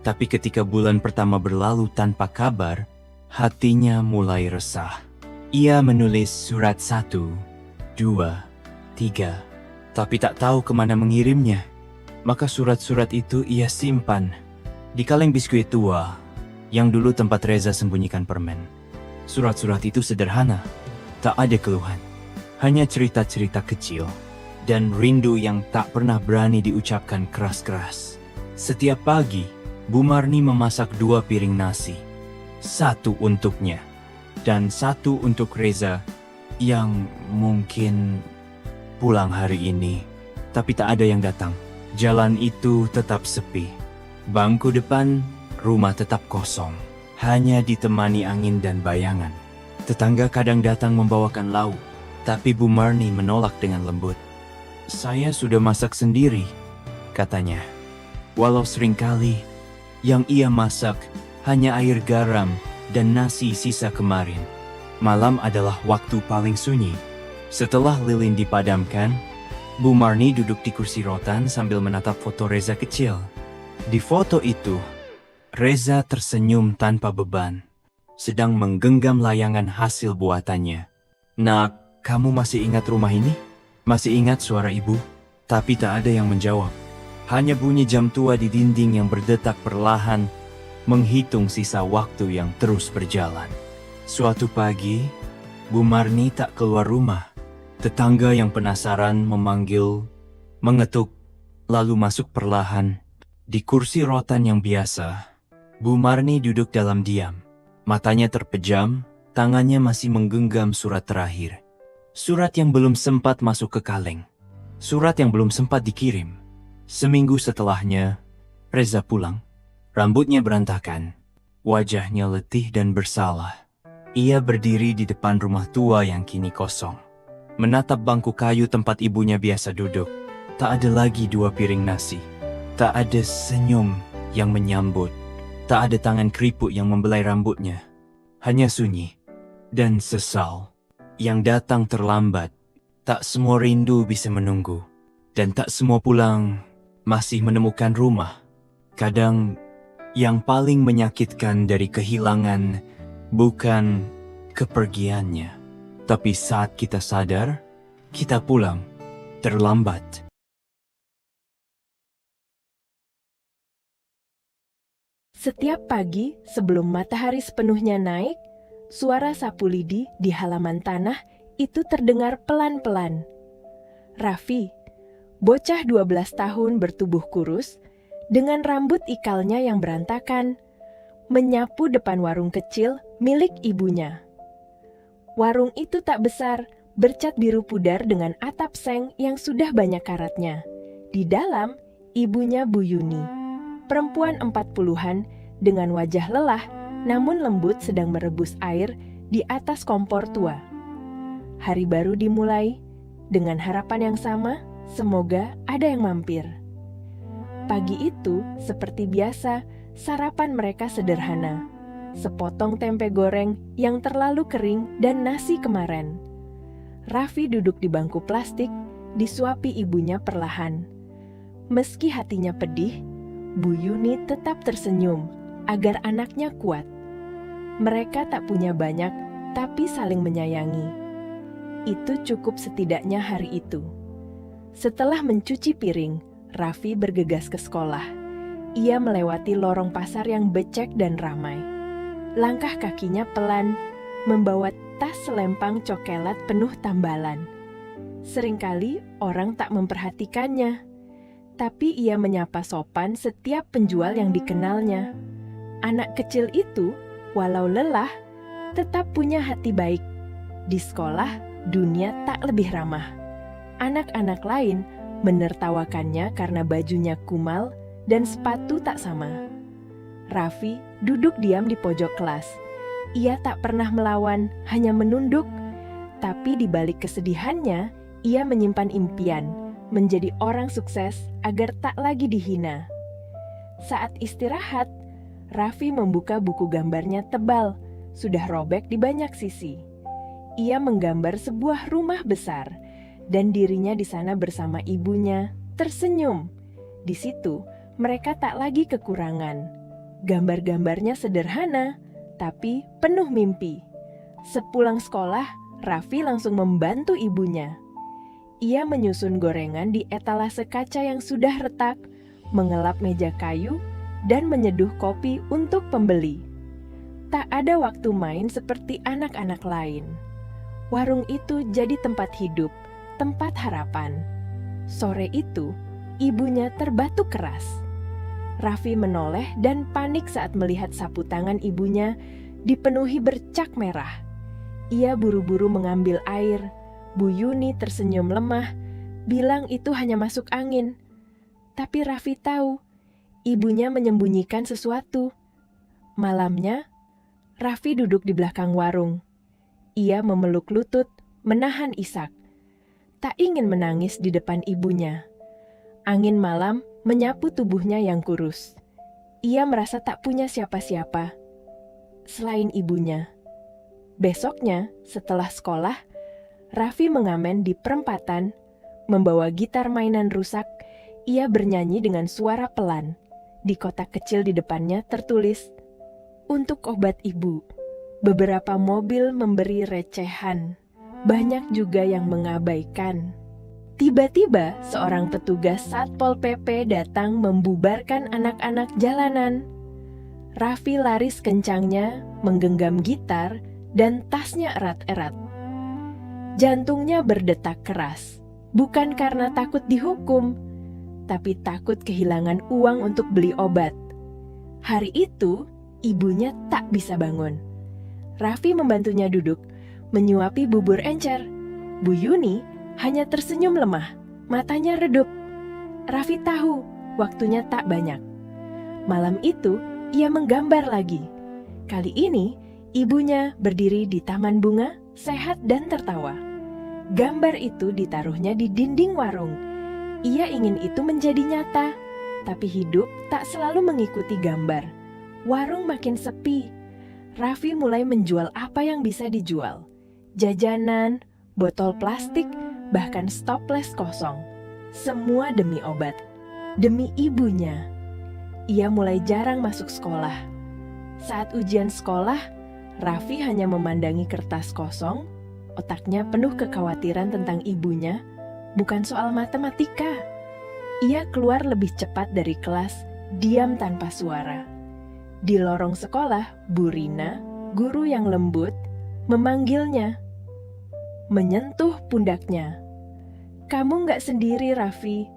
Tapi ketika bulan pertama berlalu tanpa kabar, hatinya mulai resah. Ia menulis surat 1, 2, 3, tapi tak tahu kemana mengirimnya. Maka surat-surat itu ia simpan di kaleng biskuit tua yang dulu tempat Reza sembunyikan permen. Surat-surat itu sederhana, tak ada keluhan, hanya cerita-cerita kecil dan rindu yang tak pernah berani diucapkan keras-keras. Setiap pagi, Bu Marni memasak 2 piring nasi, 1 untuknya dan 1 untuk Reza yang mungkin pulang hari ini. Tapi tak ada yang datang. Jalan itu tetap sepi. Bangku depan rumah tetap kosong, hanya ditemani angin dan bayangan. Tetangga kadang datang membawakan lauk, tapi Bu Marni menolak dengan lembut. "Saya sudah masak sendiri," katanya. Walau seringkali yang ia masak hanya air garam dan nasi sisa kemarin. Malam adalah waktu paling sunyi. Setelah lilin dipadamkan, Bu Marni duduk di kursi rotan sambil menatap foto Reza kecil. Di foto itu, Reza tersenyum tanpa beban, sedang menggenggam layangan hasil buatannya. "Nak, kamu masih ingat rumah ini? Masih ingat suara ibu?" Tapi tak ada yang menjawab. Hanya bunyi jam tua di dinding yang berdetak perlahan, menghitung sisa waktu yang terus berjalan. Suatu pagi, Bu Marni tak keluar rumah. Tetangga yang penasaran memanggil, mengetuk, lalu masuk perlahan. Di kursi rotan yang biasa, Bu Marni duduk dalam diam. Matanya terpejam, tangannya masih menggenggam surat terakhir. Surat yang belum sempat masuk ke kaleng. Surat yang belum sempat dikirim. Seminggu setelahnya, Reza pulang. Rambutnya berantakan, wajahnya letih dan bersalah. Ia berdiri di depan rumah tua yang kini kosong. Menatap bangku kayu tempat ibunya biasa duduk. Tak ada lagi 2 piring nasi. Tak ada senyum yang menyambut. Tak ada tangan keriput yang membelai rambutnya. Hanya sunyi dan sesal yang datang terlambat. Tak semua rindu bisa menunggu. Dan tak semua pulang masih menemukan rumah. Kadang yang paling menyakitkan dari kehilangan bukan kepergiannya, tapi saat kita sadar, kita pulang terlambat. Setiap pagi sebelum matahari sepenuhnya naik, suara sapu lidi di halaman tanah itu terdengar pelan-pelan. Raffi, bocah 12 tahun bertubuh kurus, dengan rambut ikalnya yang berantakan, menyapu depan warung kecil milik ibunya. Warung itu tak besar, bercat biru pudar dengan atap seng yang sudah banyak karatnya. Di dalam, ibunya Bu Yuni, perempuan 40-an dengan wajah lelah namun lembut sedang merebus air di atas kompor tua. Hari baru dimulai, dengan harapan yang sama, semoga ada yang mampir. Pagi itu, seperti biasa, sarapan mereka sederhana. Sepotong tempe goreng yang terlalu kering dan nasi kemarin. Raffi duduk di bangku plastik, disuapi ibunya perlahan. Meski hatinya pedih, Bu Yuni tetap tersenyum agar anaknya kuat. Mereka tak punya banyak, tapi saling menyayangi. Itu cukup setidaknya hari itu. Setelah mencuci piring, Raffi bergegas ke sekolah. Ia melewati lorong pasar yang becek dan ramai. Langkah kakinya pelan, membawa tas selempang cokelat penuh tambalan. Seringkali orang tak memperhatikannya, tapi ia menyapa sopan setiap penjual yang dikenalnya. Anak kecil itu, walau lelah, tetap punya hati baik. Di sekolah, dunia tak lebih ramah. Anak-anak lain menertawakannya karena bajunya kumal dan sepatu tak sama. Raffi duduk diam di pojok kelas. Ia tak pernah melawan, hanya menunduk. Tapi di balik kesedihannya, ia menyimpan impian, menjadi orang sukses agar tak lagi dihina. Saat istirahat, Raffi membuka buku gambarnya tebal, sudah robek di banyak sisi. Ia menggambar sebuah rumah besar, dan dirinya di sana bersama ibunya, tersenyum. Di situ, mereka tak lagi kekurangan. Gambar-gambarnya sederhana, tapi penuh mimpi. Sepulang sekolah, Raffi langsung membantu ibunya. Ia menyusun gorengan di etalase kaca yang sudah retak, mengelap meja kayu, dan menyeduh kopi untuk pembeli. Tak ada waktu main seperti anak-anak lain. Warung itu jadi tempat hidup, tempat harapan. Sore itu, ibunya terbatuk keras. Raffi menoleh dan panik saat melihat sapu tangan ibunya dipenuhi bercak merah. Ia buru-buru mengambil air. Bu Yuni tersenyum lemah, bilang itu hanya masuk angin. Tapi Raffi tahu, ibunya menyembunyikan sesuatu. Malamnya, Raffi duduk di belakang warung. Ia memeluk lutut, menahan isak. Tak ingin menangis di depan ibunya. Angin malam menyapu tubuhnya yang kurus. Ia merasa tak punya siapa-siapa selain ibunya. Besoknya, setelah sekolah, Raffi mengamen di perempatan, membawa gitar mainan rusak. Ia bernyanyi dengan suara pelan. Di kotak kecil di depannya tertulis, "Untuk obat ibu." Beberapa mobil memberi recehan. Banyak juga yang mengabaikan. Tiba-tiba, seorang petugas Satpol PP datang membubarkan anak-anak jalanan. Raffi lari kencangnya, menggenggam gitar, dan tasnya erat-erat. Jantungnya berdetak keras, bukan karena takut dihukum, tapi takut kehilangan uang untuk beli obat. Hari itu, ibunya tak bisa bangun. Raffi membantunya duduk, menyuapi bubur encer. Bu Yuni hanya tersenyum lemah, matanya redup. Raffi tahu waktunya tak banyak. Malam itu, ia menggambar lagi. Kali ini, ibunya berdiri di taman bunga, sehat dan tertawa. Gambar itu ditaruhnya di dinding warung. Ia ingin itu menjadi nyata, tapi hidup tak selalu mengikuti gambar. Warung makin sepi. Raffi mulai menjual apa yang bisa dijual. Jajanan, botol plastik, bahkan toples kosong. Semua demi obat, demi ibunya. Ia mulai jarang masuk sekolah. Saat ujian sekolah, Raffi hanya memandangi kertas kosong, otaknya penuh kekhawatiran tentang ibunya, bukan soal matematika. Ia keluar lebih cepat dari kelas, diam tanpa suara. Di lorong sekolah, Bu Rina, guru yang lembut, memanggilnya. Menyentuh pundaknya. "Kamu nggak sendiri, Raffi."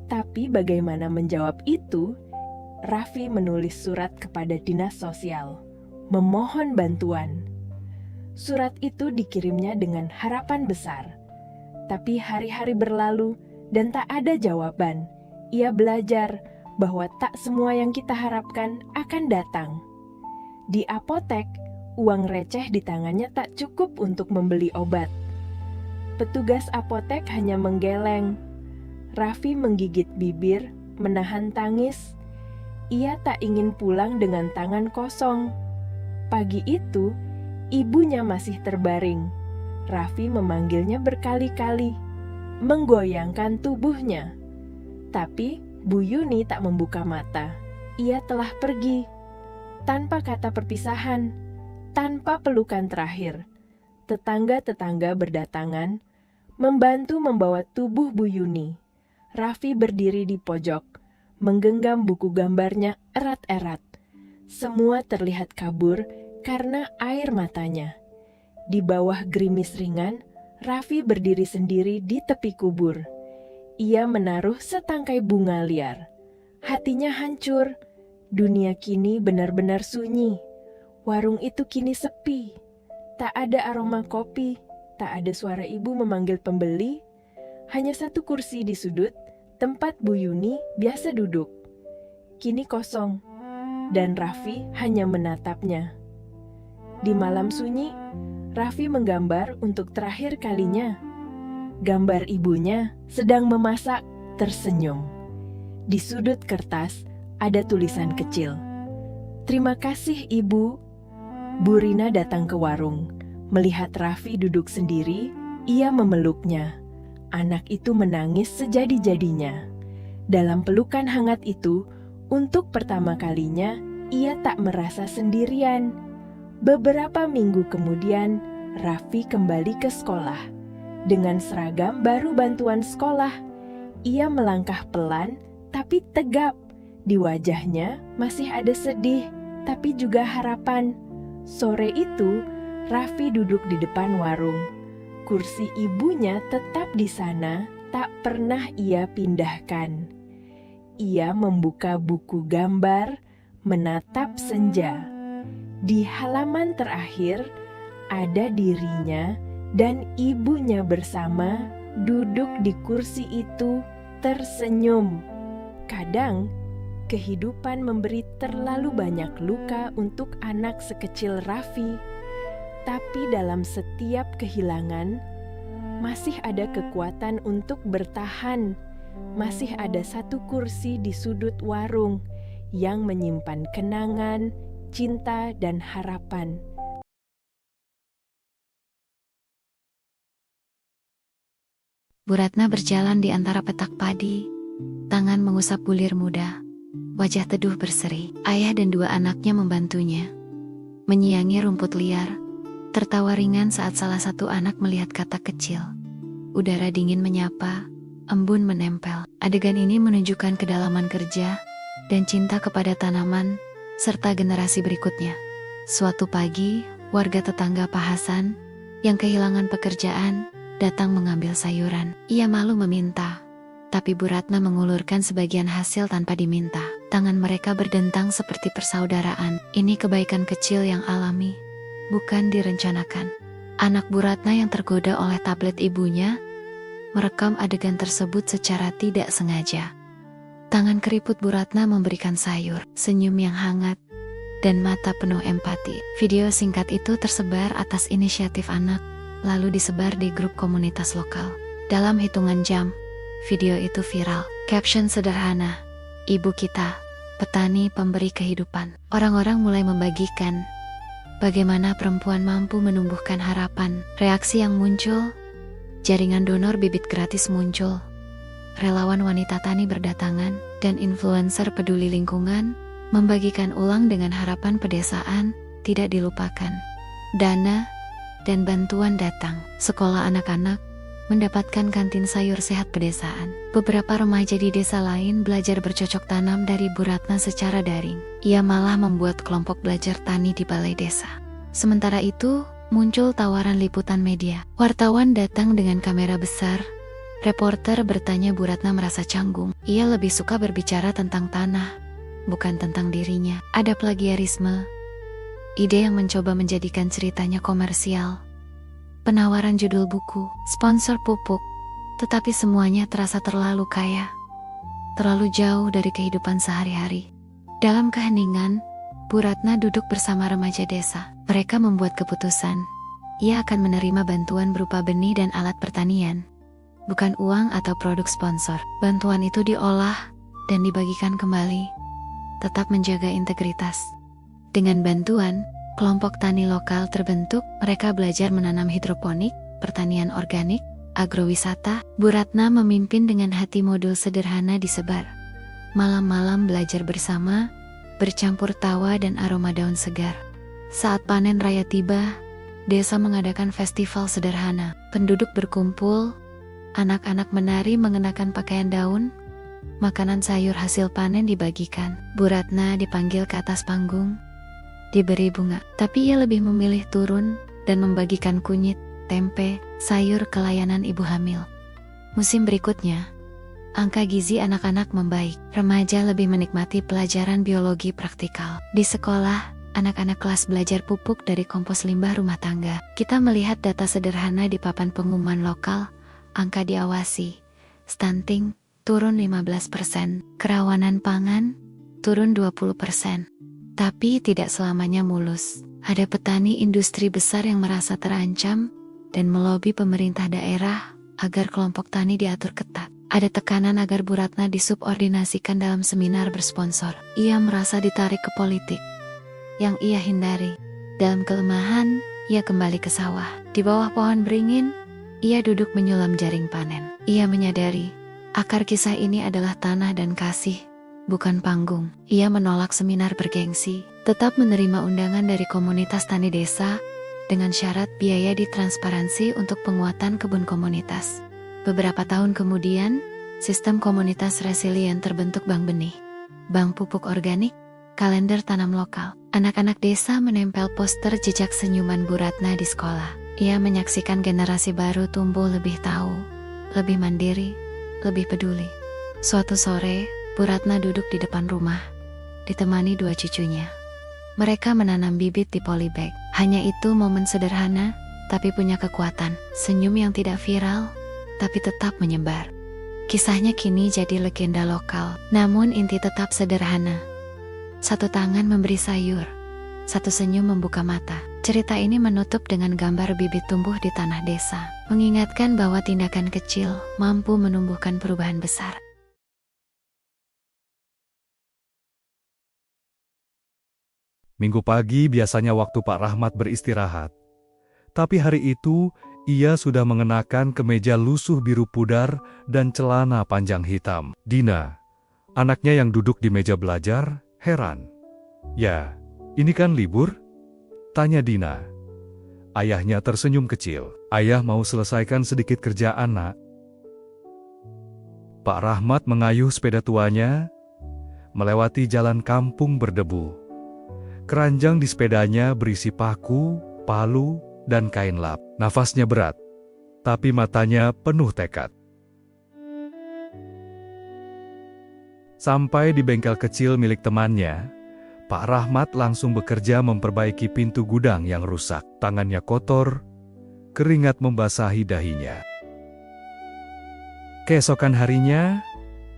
Tapi bagaimana menjawab itu? Raffi menulis surat kepada dinas sosial, memohon bantuan. Surat itu dikirimnya dengan harapan besar. Tapi hari-hari berlalu dan tak ada jawaban. Ia belajar bahwa tak semua yang kita harapkan akan datang. Di apotek, uang receh di tangannya tak cukup untuk membeli obat. Petugas apotek hanya menggeleng. Raffi menggigit bibir, menahan tangis. Ia tak ingin pulang dengan tangan kosong. Pagi itu, ibunya masih terbaring. Raffi memanggilnya berkali-kali, menggoyangkan tubuhnya. Tapi Bu Yuni tak membuka mata. Ia telah pergi, tanpa kata perpisahan, tanpa pelukan terakhir. Tetangga-tetangga berdatangan, membantu membawa tubuh Bu Yuni. Raffi berdiri di pojok, menggenggam buku gambarnya erat-erat. Semua terlihat kabur karena air matanya. Di bawah gerimis ringan, Raffi berdiri sendiri di tepi kubur. Ia menaruh setangkai bunga liar. Hatinya hancur. Dunia kini benar-benar sunyi. Warung itu kini sepi. Tak ada aroma kopi, tak ada suara ibu memanggil pembeli. Hanya satu kursi di sudut, tempat Bu Yuni biasa duduk. Kini kosong, dan Raffi hanya menatapnya. Di malam sunyi, Raffi menggambar untuk terakhir kalinya. Gambar ibunya sedang memasak, tersenyum. Di sudut kertas ada tulisan kecil. "Terima kasih, Ibu." Bu Rina datang ke warung. Melihat Raffi duduk sendiri, ia memeluknya. Anak itu menangis sejadi-jadinya. Dalam pelukan hangat itu, untuk pertama kalinya, ia tak merasa sendirian. Beberapa minggu kemudian, Raffi kembali ke sekolah. Dengan seragam baru bantuan sekolah, ia melangkah pelan tapi tegap. Di wajahnya masih ada sedih, tapi juga harapan. Sore itu, Raffi duduk di depan warung. Kursi ibunya tetap di sana, tak pernah ia pindahkan. Ia membuka buku gambar, menatap senja. Di halaman terakhir, ada dirinya dan ibunya bersama duduk di kursi itu tersenyum. Kadang, kehidupan memberi terlalu banyak luka untuk anak sekecil Raffi. Tapi dalam setiap kehilangan, masih ada kekuatan untuk bertahan. Masih ada satu kursi di sudut warung yang menyimpan kenangan, cinta, dan harapan. Bu Ratna berjalan di antara petak padi, tangan mengusap bulir muda, wajah teduh berseri. Ayah dan dua anaknya membantunya, menyiangi rumput liar, tertawa ringan saat salah satu anak melihat katak kecil. Udara dingin menyapa, embun menempel. Adegan ini menunjukkan kedalaman kerja dan cinta kepada tanaman, serta generasi berikutnya. Suatu pagi, warga tetangga Pak Hasan, yang kehilangan pekerjaan, datang mengambil sayuran. Ia malu meminta, tapi Bu Ratna mengulurkan sebagian hasil tanpa diminta. Tangan mereka berdentang seperti persaudaraan. Ini kebaikan kecil yang alami, bukan direncanakan. Anak Bu Ratna yang tergoda oleh tablet ibunya, merekam adegan tersebut secara tidak sengaja. Tangan keriput Bu Ratna memberikan sayur, senyum yang hangat, dan mata penuh empati. Video singkat itu tersebar atas inisiatif anak, lalu disebar di grup komunitas lokal. Dalam hitungan jam, video itu viral. Caption sederhana, "Ibu kita, petani pemberi kehidupan." Orang-orang mulai membagikan bagaimana perempuan mampu menumbuhkan harapan. Reaksi yang muncul, jaringan donor bibit gratis muncul, relawan wanita tani berdatangan, dan influencer peduli lingkungan membagikan ulang dengan harapan pedesaan tidak dilupakan. Dana dan bantuan datang. Sekolah anak-anak mendapatkan kantin sayur sehat pedesaan. Beberapa remaja di desa lain belajar bercocok tanam dari Bu Ratna secara daring. Ia malah membuat kelompok belajar tani di balai desa. Sementara itu, muncul tawaran liputan media. Wartawan datang dengan kamera besar. Reporter bertanya Bu Ratna merasa canggung. Ia lebih suka berbicara tentang tanah, bukan tentang dirinya. Ada plagiarisme, ide yang mencoba menjadikan ceritanya komersial, penawaran judul buku, sponsor pupuk, tetapi semuanya terasa terlalu kaya, terlalu jauh dari kehidupan sehari-hari. Dalam keheningan, Bu Ratna duduk bersama remaja desa. Mereka membuat keputusan. Ia akan menerima bantuan berupa benih dan alat pertanian, bukan uang atau produk sponsor. Bantuan itu diolah dan dibagikan kembali, tetap menjaga integritas. Dengan bantuan, kelompok tani lokal terbentuk. Mereka belajar menanam hidroponik, pertanian organik, agrowisata. Bu Ratna memimpin dengan hati. Modul sederhana disebar. Malam-malam belajar bersama, bercampur tawa dan aroma daun segar. Saat panen raya tiba, desa mengadakan festival sederhana. Penduduk berkumpul, anak-anak menari mengenakan pakaian daun, makanan sayur hasil panen dibagikan. Bu Ratna dipanggil ke atas panggung, diberi bunga, tapi ia lebih memilih turun dan membagikan kunyit, tempe, sayur ke layanan ibu hamil. Musim berikutnya, angka gizi anak-anak membaik. Remaja lebih menikmati pelajaran biologi praktikal. Di sekolah, anak-anak kelas belajar pupuk dari kompos limbah rumah tangga. Kita melihat data sederhana di papan pengumuman lokal. Angka diawasi. Stunting turun 15%, kerawanan pangan turun 20%. Tapi tidak selamanya mulus. Ada petani industri besar yang merasa terancam dan melobi pemerintah daerah agar kelompok tani diatur ketat. Ada tekanan agar Bu Ratna disubordinasikan dalam seminar bersponsor. Ia merasa ditarik ke politik yang ia hindari. Dalam kelemahan, ia kembali ke sawah. Di bawah pohon beringin, ia duduk menyulam jaring panen. Ia menyadari, akar kisah ini adalah tanah dan kasih, bukan panggung. Ia menolak seminar bergengsi, tetap menerima undangan dari komunitas tani desa, dengan syarat biaya ditransparansi untuk penguatan kebun komunitas. Beberapa tahun kemudian, sistem komunitas resilient terbentuk bank benih, bank pupuk organik, kalender tanam lokal. Anak-anak desa menempel poster jejak senyuman Bu Ratna di sekolah. Ia menyaksikan generasi baru tumbuh lebih tahu, lebih mandiri, lebih peduli. Suatu sore, Bu Ratna duduk di depan rumah, ditemani dua cucunya. Mereka menanam bibit di polybag. Hanya itu momen sederhana, tapi punya kekuatan. Senyum yang tidak viral, tapi tetap menyebar. Kisahnya kini jadi legenda lokal, namun inti tetap sederhana. Satu tangan memberi sayur, satu senyum membuka mata. Cerita ini menutup dengan gambar bibit tumbuh di tanah desa, mengingatkan bahwa tindakan kecil mampu menumbuhkan perubahan besar. Minggu pagi biasanya waktu Pak Rahmat beristirahat. Tapi hari itu, ia sudah mengenakan kemeja lusuh biru pudar dan celana panjang hitam. Dina, anaknya yang duduk di meja belajar, heran. "Ya, ini kan libur?" tanya Dina. Ayahnya tersenyum kecil. "Ayah mau selesaikan sedikit kerjaan, Nak." Pak Rahmat mengayuh sepeda tuanya, melewati jalan kampung berdebu. Keranjang di sepedanya berisi paku, palu, dan kain lap. Nafasnya berat, tapi matanya penuh tekad. Sampai di bengkel kecil milik temannya, Pak Rahmat langsung bekerja memperbaiki pintu gudang yang rusak. Tangannya kotor, keringat membasahi dahinya. Keesokan harinya,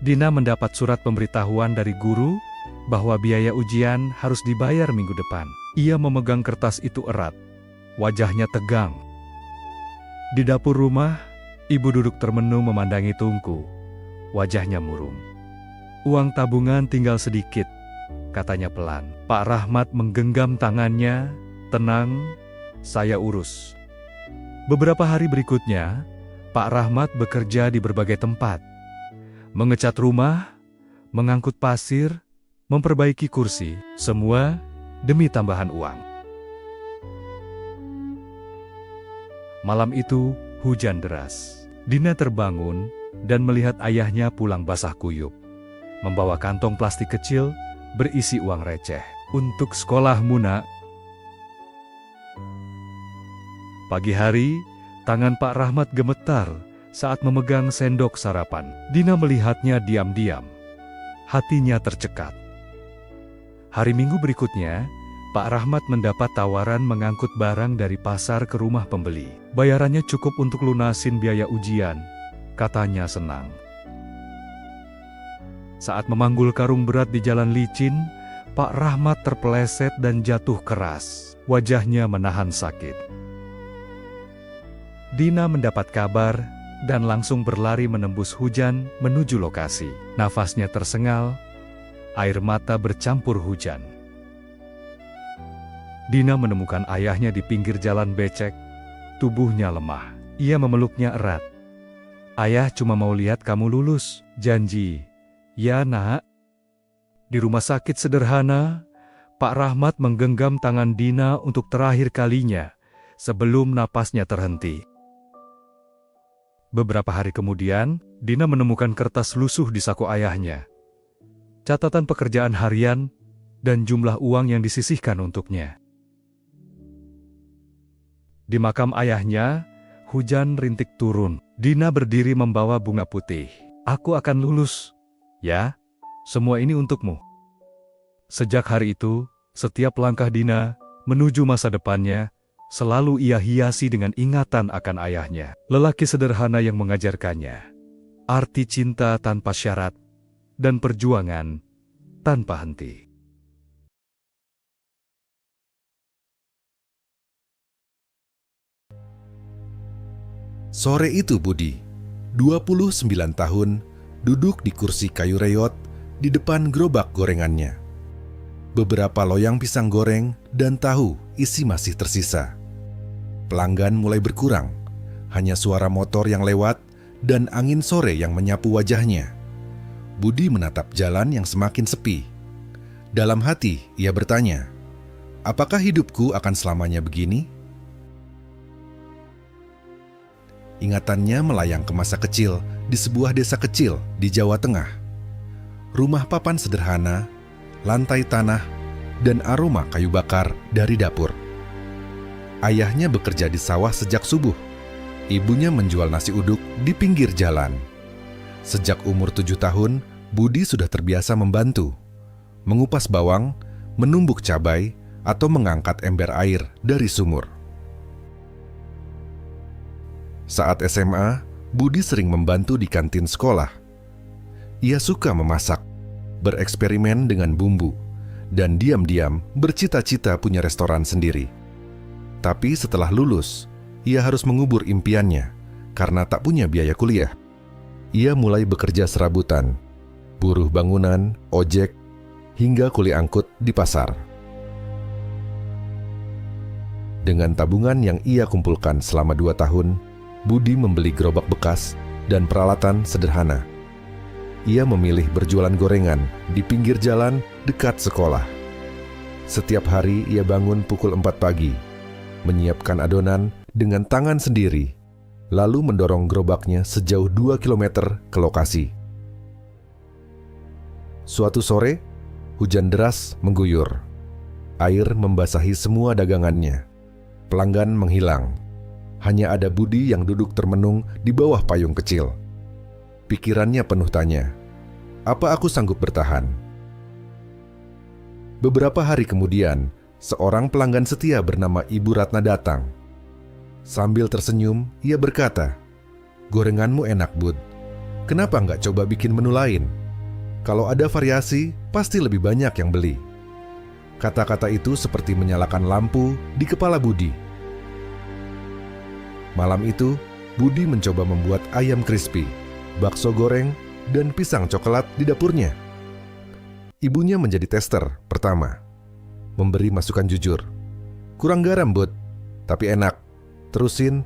Dina mendapat surat pemberitahuan dari guru bahwa biaya ujian harus dibayar minggu depan. Ia memegang kertas itu erat, wajahnya tegang. Di dapur rumah, ibu duduk termenung memandangi Tungku. Wajahnya murung. "Uang tabungan tinggal sedikit," katanya pelan. Pak Rahmat menggenggam tangannya. "Tenang, saya urus." Beberapa hari berikutnya, Pak Rahmat bekerja di berbagai tempat. Mengecat rumah, mengangkut pasir, memperbaiki kursi, semua demi tambahan uang. Malam itu, hujan deras. Dina terbangun dan melihat ayahnya pulang basah kuyup, membawa kantong plastik kecil berisi uang receh. "Untuk sekolahmu, Nak." Pagi hari, tangan Pak Rahmat gemetar saat memegang sendok sarapan. Dina melihatnya diam-diam. Hatinya tercekat. Hari Minggu berikutnya, Pak Rahmat mendapat tawaran mengangkut barang dari pasar ke rumah pembeli. Bayarannya cukup untuk lunasin biaya ujian, katanya senang. Saat memanggul karung berat di jalan licin, Pak Rahmat terpeleset dan jatuh keras. Wajahnya menahan sakit. Dina mendapat kabar dan langsung berlari menembus hujan menuju lokasi. Nafasnya tersengal, air mata bercampur hujan. Dina menemukan ayahnya di pinggir jalan becek, tubuhnya lemah. Ia memeluknya erat. "Ayah cuma mau lihat kamu lulus, janji." "Ya, Nak." Di rumah sakit sederhana, Pak Rahmat menggenggam tangan Dina untuk terakhir kalinya sebelum napasnya terhenti. Beberapa hari kemudian, Dina menemukan kertas lusuh di saku ayahnya. Catatan pekerjaan harian dan jumlah uang yang disisihkan untuknya. Di makam ayahnya, hujan rintik turun. Dina berdiri membawa bunga putih. "Aku akan lulus. Ya, semua ini untukmu." Sejak hari itu, setiap langkah Dina menuju masa depannya selalu ia hiasi dengan ingatan akan ayahnya. Lelaki sederhana yang mengajarkannya arti cinta tanpa syarat dan perjuangan tanpa henti. Sore itu Budi, 29 tahun, duduk di kursi kayu reyot di depan gerobak gorengannya. Beberapa loyang pisang goreng dan tahu isi masih tersisa. Pelanggan mulai berkurang, hanya suara motor yang lewat dan angin sore yang menyapu wajahnya. Budi menatap jalan yang semakin sepi. Dalam hati ia bertanya, "Apakah hidupku akan selamanya begini?" Ingatannya melayang ke masa kecil di sebuah desa kecil di Jawa Tengah. Rumah papan sederhana, lantai tanah, dan aroma kayu bakar dari dapur. Ayahnya bekerja di sawah sejak subuh. Ibunya menjual nasi uduk di pinggir jalan. Sejak umur 7 tahun, Budi sudah terbiasa membantu, mengupas bawang, menumbuk cabai, atau mengangkat ember air dari sumur. Saat SMA, Budi sering membantu di kantin sekolah. Ia suka memasak, bereksperimen dengan bumbu, dan diam-diam bercita-cita punya restoran sendiri. Tapi setelah lulus, ia harus mengubur impiannya karena tak punya biaya kuliah. Ia mulai bekerja serabutan, buruh bangunan, ojek, hingga kuli angkut di pasar. Dengan tabungan yang ia kumpulkan selama 2 tahun, Budi membeli gerobak bekas dan peralatan sederhana. Ia memilih berjualan gorengan di pinggir jalan dekat sekolah. Setiap hari ia bangun pukul 4 pagi, menyiapkan adonan dengan tangan sendiri, lalu mendorong gerobaknya sejauh 2 km ke lokasi. Suatu sore, hujan deras mengguyur. Air membasahi semua dagangannya. Pelanggan menghilang. Hanya ada Budi yang duduk termenung di bawah payung kecil. Pikirannya penuh tanya, apa aku sanggup bertahan? Beberapa hari kemudian, seorang pelanggan setia bernama Ibu Ratna datang. Sambil tersenyum, ia berkata, "Gorenganmu enak, Bud. Kenapa nggak coba bikin menu lain? Kalau ada variasi, pasti lebih banyak yang beli." Kata-kata itu seperti menyalakan lampu di kepala Budi. Malam itu, Budi mencoba membuat ayam crispy, bakso goreng, dan pisang coklat di dapurnya. Ibunya menjadi tester pertama, memberi masukan jujur. "Kurang garam, Bud, tapi enak. Terusin."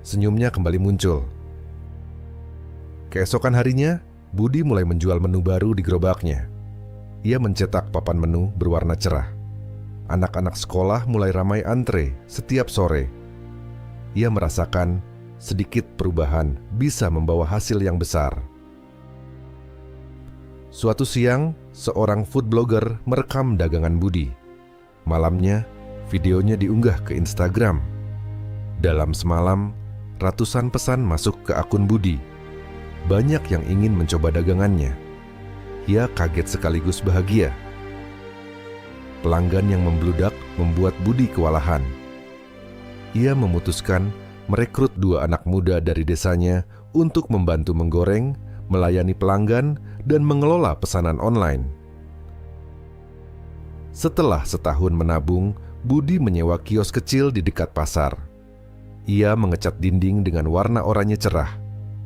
Senyumnya kembali muncul. Keesokan harinya, Budi mulai menjual menu baru di gerobaknya. Ia mencetak papan menu berwarna cerah. Anak-anak sekolah mulai ramai antre setiap sore. Ia merasakan sedikit perubahan bisa membawa hasil yang besar. Suatu siang, seorang food blogger merekam dagangan Budi. Malamnya, videonya diunggah ke Instagram. Dalam semalam, ratusan pesan masuk ke akun Budi. Banyak yang ingin mencoba dagangannya. Ia kaget sekaligus bahagia. Pelanggan yang membludak membuat Budi kewalahan. Ia memutuskan merekrut 2 anak muda dari desanya untuk membantu menggoreng, melayani pelanggan, dan mengelola pesanan online. Setelah setahun menabung, Budi menyewa kios kecil di dekat pasar. Ia mengecat dinding dengan warna oranye cerah,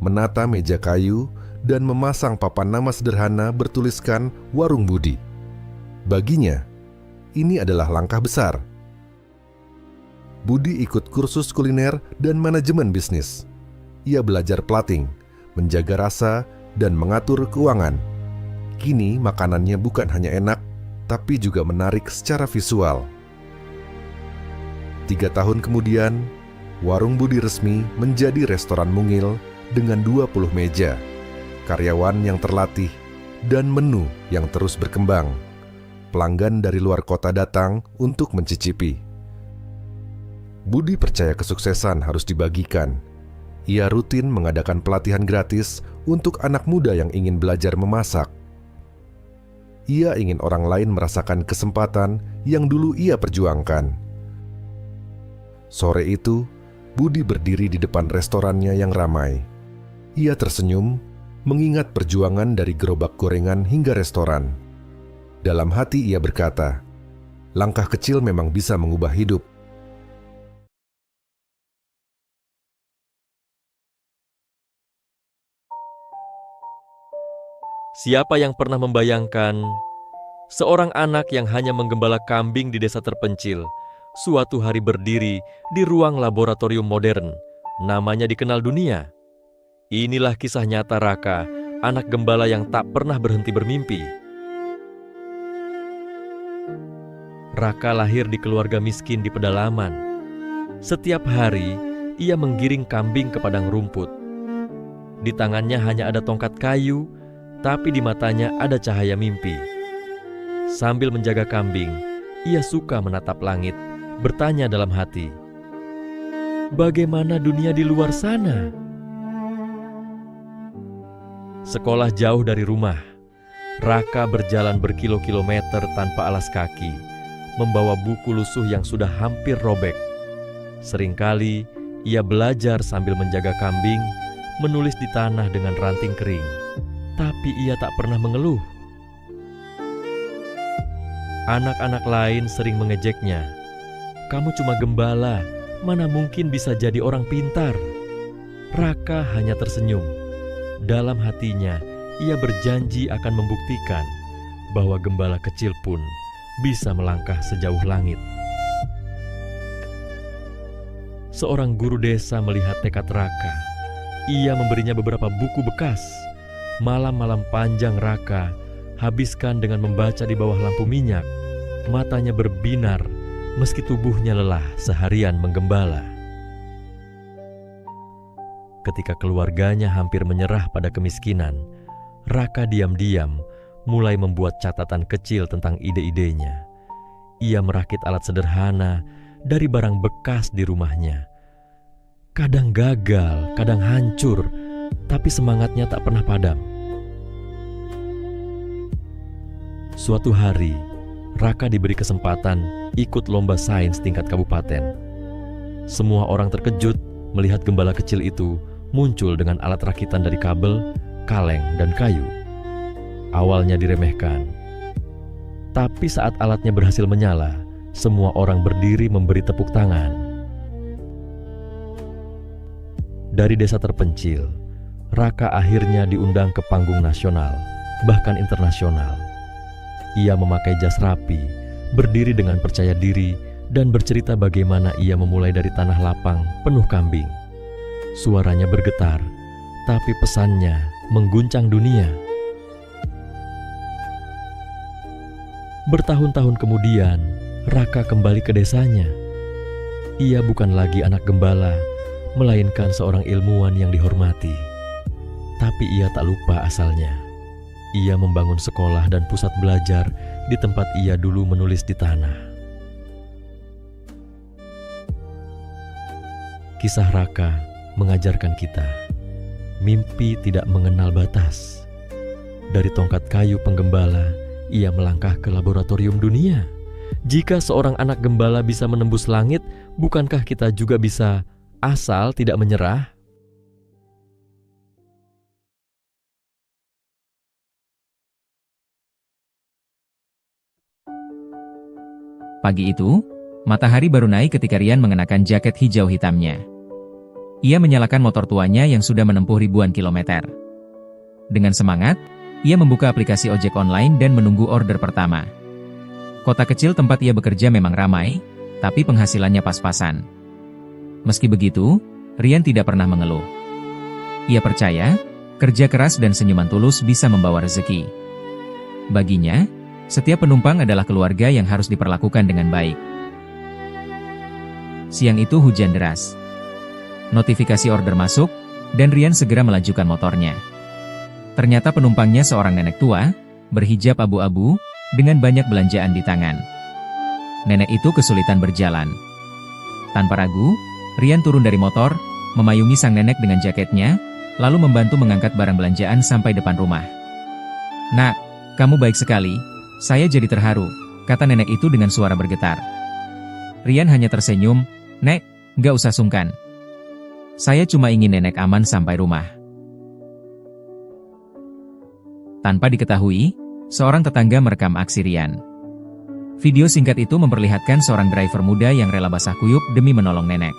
menata meja kayu, dan memasang papan nama sederhana bertuliskan Warung Budi. Baginya, ini adalah langkah besar. Budi ikut kursus kuliner dan manajemen bisnis. Ia belajar plating, menjaga rasa, dan mengatur keuangan. Kini makanannya bukan hanya enak, tapi juga menarik secara visual. 3 tahun kemudian, Warung Budi resmi menjadi restoran mungil dengan 20 meja, karyawan yang terlatih, dan menu yang terus berkembang. Pelanggan dari luar kota datang untuk mencicipi. Budi percaya kesuksesan harus dibagikan. Ia rutin mengadakan pelatihan gratis untuk anak muda yang ingin belajar memasak. Ia ingin orang lain merasakan kesempatan yang dulu ia perjuangkan. Sore itu, Budi berdiri di depan restorannya yang ramai. Ia tersenyum, mengingat perjuangan dari gerobak gorengan hingga restoran. Dalam hati ia berkata, langkah kecil memang bisa mengubah hidup. Siapa yang pernah membayangkan seorang anak yang hanya menggembala kambing di desa terpencil suatu hari berdiri di ruang laboratorium modern, namanya dikenal dunia? Inilah kisah nyata Raka, anak gembala yang tak pernah berhenti bermimpi. Raka lahir di keluarga miskin di pedalaman. Setiap hari, ia menggiring kambing ke padang rumput. Di tangannya hanya ada tongkat kayu, tapi di matanya ada cahaya mimpi. Sambil menjaga kambing, ia suka menatap langit, bertanya dalam hati, bagaimana dunia di luar sana? Sekolah jauh dari rumah, Raka berjalan berkilo-kilometer tanpa alas kaki, membawa buku lusuh yang sudah hampir robek. Seringkali ia belajar sambil menjaga kambing, menulis di tanah dengan ranting kering. tapi ia tak pernah mengeluh. Anak-anak lain sering mengejeknya. "Kamu cuma gembala, mana mungkin bisa jadi orang pintar?" Raka hanya tersenyum. Dalam hatinya, ia berjanji akan membuktikan bahwa gembala kecil pun bisa melangkah sejauh langit. Seorang guru desa melihat tekad Raka. Ia memberinya beberapa buku bekas. Malam-malam panjang Raka habiskan dengan membaca di bawah lampu minyak. Matanya berbinar meski tubuhnya lelah seharian menggembala. Ketika keluarganya hampir menyerah pada kemiskinan, Raka diam-diam mulai membuat catatan kecil tentang ide-idenya. Ia merakit alat sederhana dari barang bekas di rumahnya. Kadang gagal, kadang hancur, tapi semangatnya tak pernah padam. Suatu hari, Raka diberi kesempatan ikut lomba sains tingkat kabupaten. Semua orang terkejut melihat gembala kecil itu muncul dengan alat rakitan dari kabel, kaleng, dan kayu. Awalnya diremehkan, tapi saat alatnya berhasil menyala, semua orang berdiri memberi tepuk tangan. Dari desa terpencil, Raka akhirnya diundang ke panggung nasional, bahkan internasional. Ia memakai jas rapi, berdiri dengan percaya diri, dan bercerita bagaimana ia memulai dari tanah lapang penuh kambing. Suaranya bergetar, tapi pesannya mengguncang dunia. Bertahun-tahun kemudian, Raka kembali ke desanya. Ia bukan lagi anak gembala, melainkan seorang ilmuwan yang dihormati. Tapi ia tak lupa asalnya. Ia membangun sekolah dan pusat belajar di tempat ia dulu menulis di tanah. Kisah Raka mengajarkan kita, mimpi tidak mengenal batas. Dari tongkat kayu penggembala, ia melangkah ke laboratorium dunia. Jika seorang anak gembala bisa menembus langit, bukankah kita juga bisa, asal tidak menyerah? Pagi itu, matahari baru naik ketika Rian mengenakan jaket hijau hitamnya. Ia menyalakan motor tuanya yang sudah menempuh ribuan kilometer. Dengan semangat, ia membuka aplikasi ojek online dan menunggu order pertama. Kota kecil tempat ia bekerja memang ramai, tapi penghasilannya pas-pasan. Meski begitu, Rian tidak pernah mengeluh. Ia percaya, kerja keras dan senyuman tulus bisa membawa rezeki. Baginya, setiap penumpang adalah keluarga yang harus diperlakukan dengan baik. Siang itu hujan deras. Notifikasi order masuk, dan Rian segera melajukan motornya. Ternyata penumpangnya seorang nenek tua, berhijab abu-abu, dengan banyak belanjaan di tangan. Nenek itu kesulitan berjalan. Tanpa ragu, Rian turun dari motor, memayungi sang nenek dengan jaketnya, lalu membantu mengangkat barang belanjaan sampai depan rumah. "Nak, kamu baik sekali. Saya jadi terharu," kata nenek itu dengan suara bergetar. Rian hanya tersenyum, "Nek, nggak usah sungkan. Saya cuma ingin nenek aman sampai rumah." Tanpa diketahui, seorang tetangga merekam aksi Rian. Video singkat itu memperlihatkan seorang driver muda yang rela basah kuyup demi menolong nenek.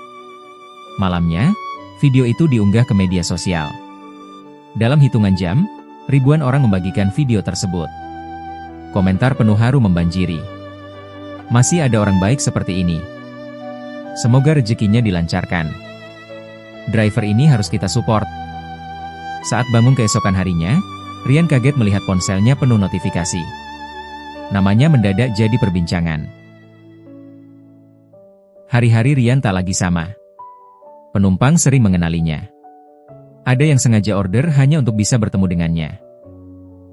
Malamnya, video itu diunggah ke media sosial. Dalam hitungan jam, ribuan orang membagikan video tersebut. Komentar penuh haru membanjiri. "Masih ada orang baik seperti ini. Semoga rezekinya dilancarkan. Driver ini harus kita support." Saat bangun keesokan harinya, Rian kaget melihat ponselnya penuh notifikasi. Namanya mendadak jadi perbincangan. Hari-hari Rian tak lagi sama. Penumpang sering mengenalinya. Ada yang sengaja order hanya untuk bisa bertemu dengannya.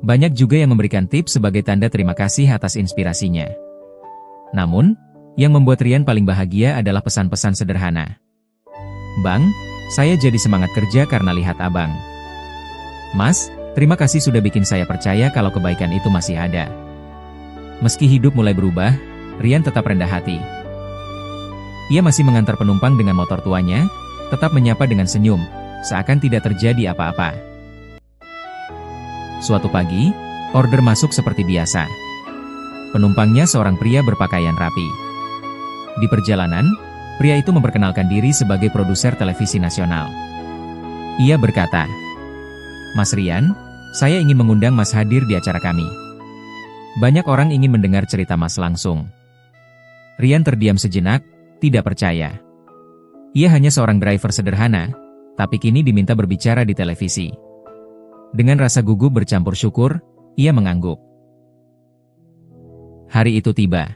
Banyak juga yang memberikan tips sebagai tanda terima kasih atas inspirasinya. Namun, yang membuat Rian paling bahagia adalah pesan-pesan sederhana. "Bang, saya jadi semangat kerja karena lihat abang. Mas, terima kasih sudah bikin saya percaya kalau kebaikan itu masih ada." Meski hidup mulai berubah, Rian tetap rendah hati. Ia masih mengantar penumpang dengan motor tuanya, tetap menyapa dengan senyum, seakan tidak terjadi apa-apa. Suatu pagi, order masuk seperti biasa. Penumpangnya seorang pria berpakaian rapi. Di perjalanan, pria itu memperkenalkan diri sebagai produser televisi nasional. Ia berkata, "Mas Rian, saya ingin mengundang Mas hadir di acara kami. Banyak orang ingin mendengar cerita Mas langsung." Rian terdiam sejenak, tidak percaya. Ia hanya seorang driver sederhana, tapi kini diminta berbicara di televisi. Dengan rasa gugup bercampur syukur, ia mengangguk. Hari itu tiba.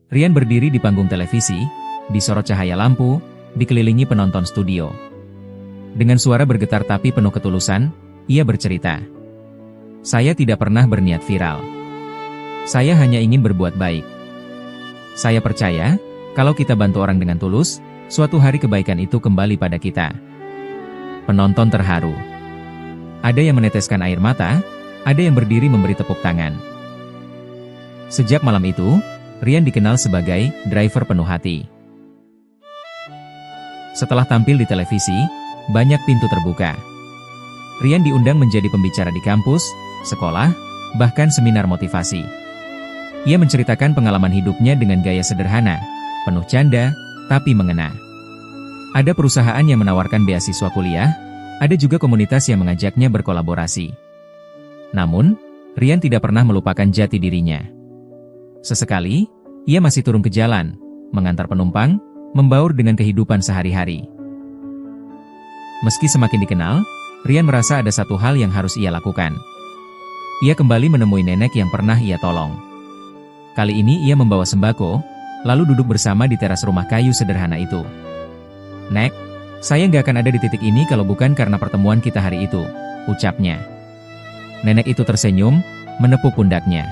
Rian berdiri di panggung televisi, disorot cahaya lampu, dikelilingi penonton studio. Dengan suara bergetar tapi penuh ketulusan, ia bercerita, "Saya tidak pernah berniat viral. Saya hanya ingin berbuat baik. Saya percaya, kalau kita bantu orang dengan tulus, suatu hari kebaikan itu kembali pada kita." Penonton terharu. Ada yang meneteskan air mata, ada yang berdiri memberi tepuk tangan. Sejak malam itu, Rian dikenal sebagai driver penuh hati. Setelah tampil di televisi, banyak pintu terbuka. Rian diundang menjadi pembicara di kampus, sekolah, bahkan seminar motivasi. Ia menceritakan pengalaman hidupnya dengan gaya sederhana, penuh canda, tapi mengena. Ada perusahaan yang menawarkan beasiswa kuliah, ada juga komunitas yang mengajaknya berkolaborasi. Namun, Rian tidak pernah melupakan jati dirinya. Sesekali, ia masih turun ke jalan, mengantar penumpang, membaur dengan kehidupan sehari-hari. Meski semakin dikenal, Rian merasa ada satu hal yang harus ia lakukan. Ia kembali menemui nenek yang pernah ia tolong. Kali ini ia membawa sembako, lalu duduk bersama di teras rumah kayu sederhana itu. "Nek, saya nggak akan ada di titik ini kalau bukan karena pertemuan kita hari itu," ucapnya. Nenek itu tersenyum, menepuk pundaknya.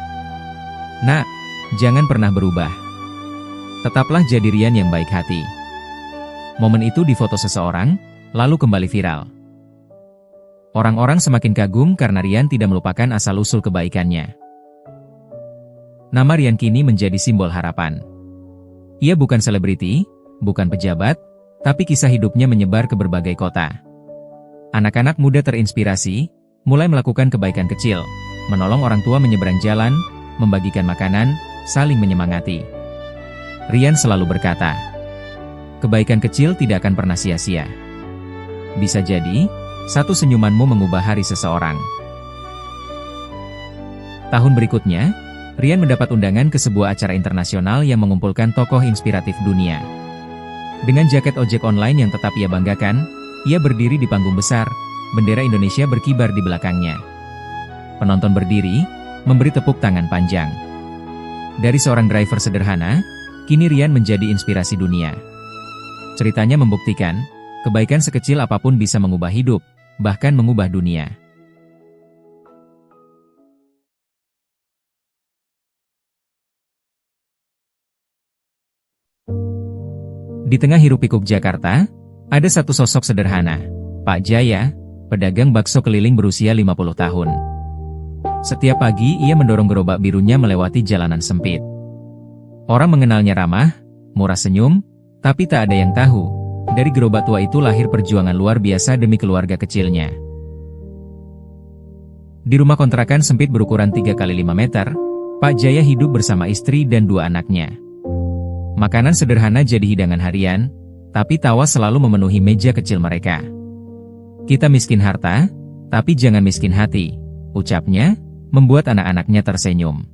"Nak, jangan pernah berubah. Tetaplah jadi Rian yang baik hati." Momen itu difoto seseorang, lalu kembali viral. Orang-orang semakin kagum karena Rian tidak melupakan asal-usul kebaikannya. Nama Rian kini menjadi simbol harapan. Ia bukan selebriti, bukan pejabat, tapi kisah hidupnya menyebar ke berbagai kota. Anak-anak muda terinspirasi, mulai melakukan kebaikan kecil, menolong orang tua menyeberang jalan, membagikan makanan, saling menyemangati. Rian selalu berkata, "Kebaikan kecil tidak akan pernah sia-sia. Bisa jadi, satu senyumanmu mengubah hari seseorang." Tahun berikutnya, Rian mendapat undangan ke sebuah acara internasional yang mengumpulkan tokoh inspiratif dunia. Dengan jaket ojek online yang tetap ia banggakan, ia berdiri di panggung besar, bendera Indonesia berkibar di belakangnya. Penonton berdiri, memberi tepuk tangan panjang. Dari seorang driver sederhana, kini Rian menjadi inspirasi dunia. Ceritanya membuktikan, kebaikan sekecil apapun bisa mengubah hidup, bahkan mengubah dunia. Di tengah hiruk-pikuk Jakarta, ada satu sosok sederhana, Pak Jaya, pedagang bakso keliling berusia 50 tahun. Setiap pagi ia mendorong gerobak birunya melewati jalanan sempit. Orang mengenalnya ramah, murah senyum, tapi tak ada yang tahu, dari gerobak tua itu lahir perjuangan luar biasa demi keluarga kecilnya. Di rumah kontrakan sempit berukuran 3x5 meter, Pak Jaya hidup bersama istri dan 2 anaknya. Makanan sederhana jadi hidangan harian, tapi tawa selalu memenuhi meja kecil mereka. "Kita miskin harta, tapi jangan miskin hati," ucapnya, membuat anak-anaknya tersenyum.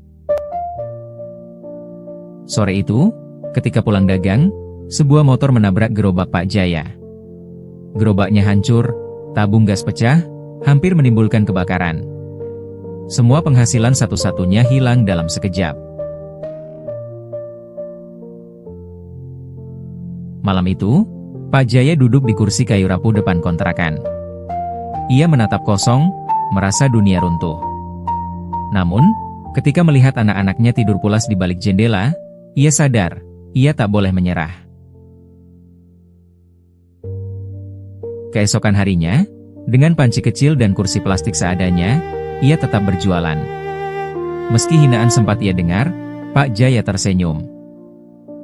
Sore itu, ketika pulang dagang, sebuah motor menabrak gerobak Pak Jaya. Gerobaknya hancur, tabung gas pecah, hampir menimbulkan kebakaran. Semua penghasilan satu-satunya hilang dalam sekejap. Malam itu, Pak Jaya duduk di kursi kayu rapuh depan kontrakan. Ia menatap kosong, merasa dunia runtuh. Namun, ketika melihat anak-anaknya tidur pulas di balik jendela, ia sadar, ia tak boleh menyerah. Keesokan harinya, dengan panci kecil dan kursi plastik seadanya, ia tetap berjualan. Meski hinaan sempat ia dengar, Pak Jaya tersenyum.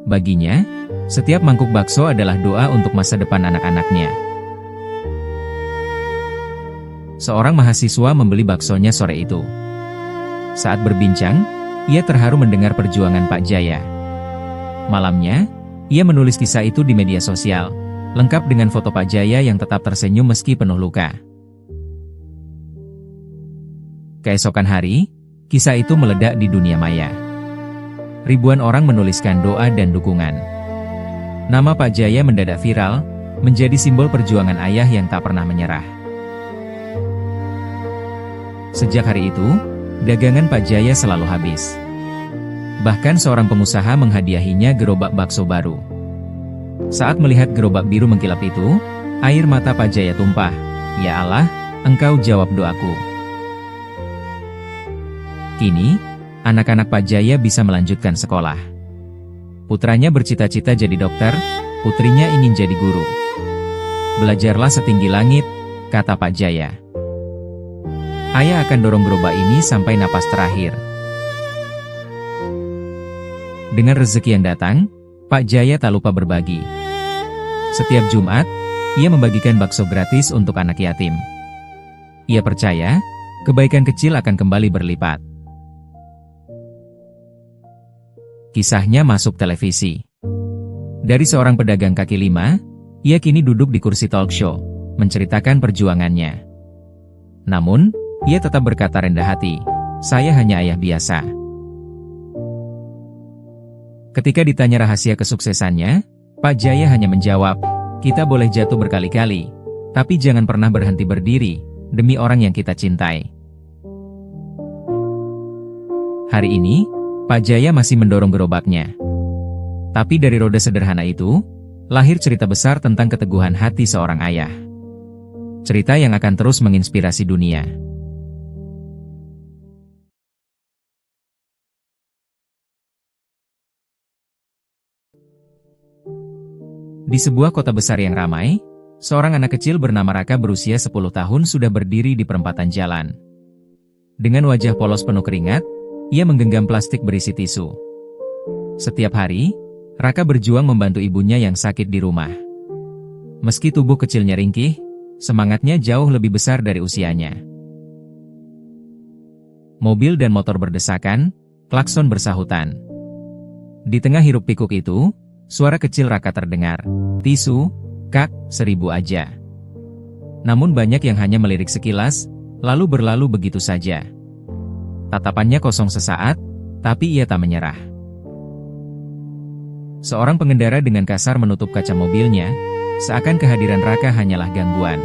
Baginya, setiap mangkuk bakso adalah doa untuk masa depan anak-anaknya. Seorang mahasiswa membeli baksonya sore itu. Saat berbincang, ia terharu mendengar perjuangan Pak Jaya. Malamnya, ia menulis kisah itu di media sosial, lengkap dengan foto Pak Jaya yang tetap tersenyum meski penuh luka. Keesokan hari, kisah itu meledak di dunia maya. Ribuan orang menuliskan doa dan dukungan. Nama Pak Jaya mendadak viral, menjadi simbol perjuangan ayah yang tak pernah menyerah. Sejak hari itu, dagangan Pak Jaya selalu habis. Bahkan seorang pengusaha menghadiahinya gerobak bakso baru. Saat melihat gerobak biru mengkilap itu, air mata Pak Jaya tumpah. Ya Allah, Engkau jawab doaku. Kini, anak-anak Pak Jaya bisa melanjutkan sekolah. Putranya bercita-cita jadi dokter, putrinya ingin jadi guru. Belajarlah setinggi langit, kata Pak Jaya. Ayah akan dorong gerobak ini sampai napas terakhir. Dengan rezeki yang datang, Pak Jaya tak lupa berbagi. Setiap Jumat, ia membagikan bakso gratis untuk anak yatim. Ia percaya, kebaikan kecil akan kembali berlipat. Kisahnya masuk televisi. Dari seorang pedagang kaki lima, ia kini duduk di kursi talk show, menceritakan perjuangannya. Namun, ia tetap berkata rendah hati, "Saya hanya ayah biasa." Ketika ditanya rahasia kesuksesannya, Pak Jaya hanya menjawab, "Kita boleh jatuh berkali-kali, tapi jangan pernah berhenti berdiri, demi orang yang kita cintai." Hari ini, Pak Jaya masih mendorong gerobaknya. Tapi dari roda sederhana itu, lahir cerita besar tentang keteguhan hati seorang ayah. Cerita yang akan terus menginspirasi dunia. Di sebuah kota besar yang ramai, seorang anak kecil bernama Raka berusia 10 tahun sudah berdiri di perempatan jalan. Dengan wajah polos penuh keringat, ia menggenggam plastik berisi tisu. Setiap hari, Raka berjuang membantu ibunya yang sakit di rumah. Meski tubuh kecilnya ringkih, semangatnya jauh lebih besar dari usianya. Mobil dan motor berdesakan, klakson bersahutan. Di tengah hiruk pikuk itu, suara kecil Raka terdengar, "Tisu, Kak, 1000 aja." Namun banyak yang hanya melirik sekilas, lalu berlalu begitu saja. Tatapannya kosong sesaat, tapi ia tak menyerah. Seorang pengendara dengan kasar menutup kaca mobilnya, seakan kehadiran Raka hanyalah gangguan.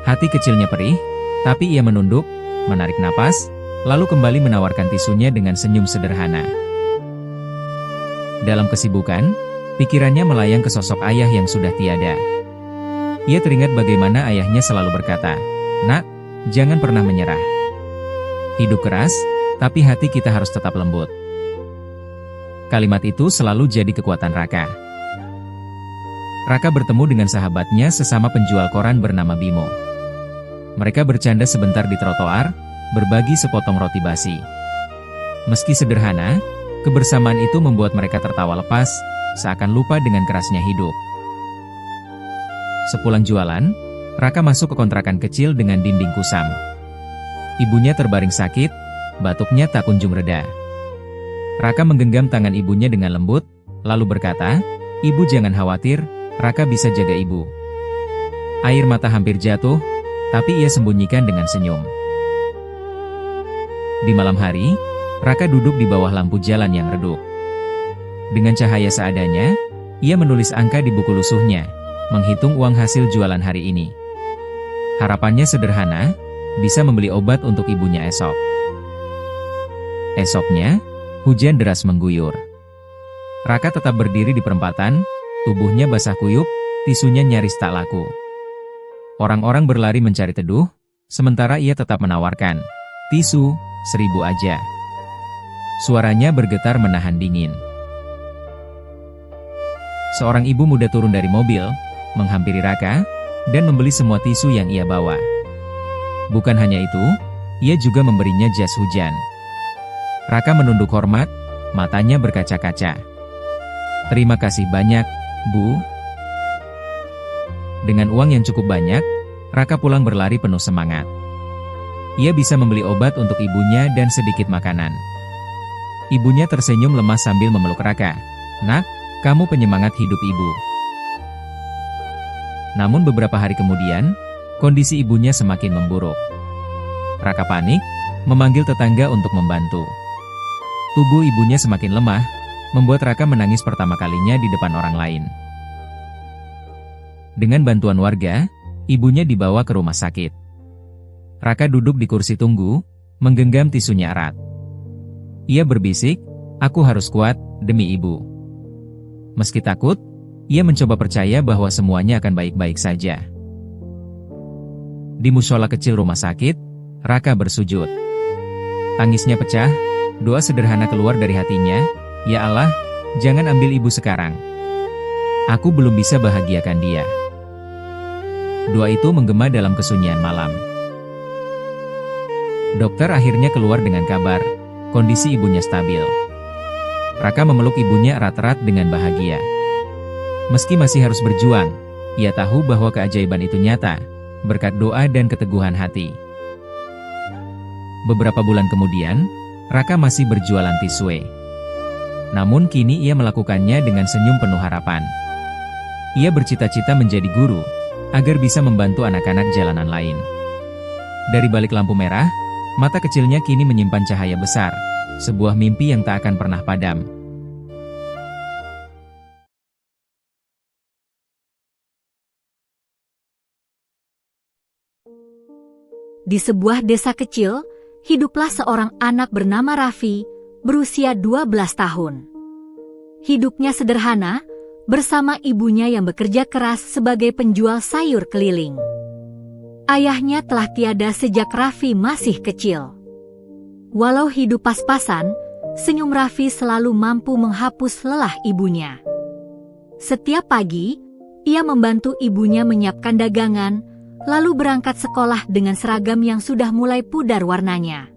Hati kecilnya perih, tapi ia menunduk, menarik napas, lalu kembali menawarkan tisunya dengan senyum sederhana. Dalam kesibukan, pikirannya melayang ke sosok ayah yang sudah tiada. Ia teringat bagaimana ayahnya selalu berkata, "Nak, jangan pernah menyerah. Hidup keras, tapi hati kita harus tetap lembut." Kalimat itu selalu jadi kekuatan Raka. Raka bertemu dengan sahabatnya sesama penjual koran bernama Bimo. Mereka bercanda sebentar di trotoar, berbagi sepotong roti basi. Meski sederhana, kebersamaan itu membuat mereka tertawa lepas, seakan lupa dengan kerasnya hidup. Sepulang jualan, Raka masuk ke kontrakan kecil dengan dinding kusam. Ibunya terbaring sakit, batuknya tak kunjung reda. Raka menggenggam tangan ibunya dengan lembut, lalu berkata, "Ibu jangan khawatir, Raka bisa jaga ibu." Air mata hampir jatuh, tapi ia sembunyikan dengan senyum. Di malam hari, Raka duduk di bawah lampu jalan yang redup. Dengan cahaya seadanya, ia menulis angka di buku lusuhnya, menghitung uang hasil jualan hari ini. Harapannya sederhana, bisa membeli obat untuk ibunya esok. Esoknya, hujan deras mengguyur. Raka tetap berdiri di perempatan, tubuhnya basah kuyup, tisunya nyaris tak laku. Orang-orang berlari mencari teduh, sementara ia tetap menawarkan, "Tisu, 1000 aja." Suaranya bergetar menahan dingin. Seorang ibu muda turun dari mobil, menghampiri Raka, dan membeli semua tisu yang ia bawa. Bukan hanya itu, ia juga memberinya jas hujan. Raka menunduk hormat, matanya berkaca-kaca. "Terima kasih banyak, Bu." Dengan uang yang cukup banyak, Raka pulang berlari penuh semangat. Ia bisa membeli obat untuk ibunya dan sedikit makanan. Ibunya tersenyum lemah sambil memeluk Raka. "Nak, kamu penyemangat hidup ibu." Namun beberapa hari kemudian, kondisi ibunya semakin memburuk. Raka panik, memanggil tetangga untuk membantu. Tubuh ibunya semakin lemah, membuat Raka menangis pertama kalinya di depan orang lain. Dengan bantuan warga, ibunya dibawa ke rumah sakit. Raka duduk di kursi tunggu, menggenggam tisunya erat. Ia berbisik, "Aku harus kuat, demi ibu." Meski takut, ia mencoba percaya bahwa semuanya akan baik-baik saja. Di mushola kecil rumah sakit, Raka bersujud. Tangisnya pecah, doa sederhana keluar dari hatinya, "Ya Allah, jangan ambil ibu sekarang. Aku belum bisa bahagiakan dia." Doa itu menggema dalam kesunyian malam. Dokter akhirnya keluar dengan kabar, kondisi ibunya stabil. Raka memeluk ibunya erat-erat dengan bahagia. Meski masih harus berjuang, ia tahu bahwa keajaiban itu nyata, berkat doa dan keteguhan hati. Beberapa bulan kemudian, Raka masih berjualan tisu. Namun kini ia melakukannya dengan senyum penuh harapan. Ia bercita-cita menjadi guru, agar bisa membantu anak-anak jalanan lain. Dari balik lampu merah, mata kecilnya kini menyimpan cahaya besar, sebuah mimpi yang tak akan pernah padam. Di sebuah desa kecil, hiduplah seorang anak bernama Raffi, berusia 12 tahun. Hidupnya sederhana, bersama ibunya yang bekerja keras sebagai penjual sayur keliling. Ayahnya telah tiada sejak Raffi masih kecil. Walau hidup pas-pasan, senyum Raffi selalu mampu menghapus lelah ibunya. Setiap pagi, ia membantu ibunya menyiapkan dagangan, lalu berangkat sekolah dengan seragam yang sudah mulai pudar warnanya.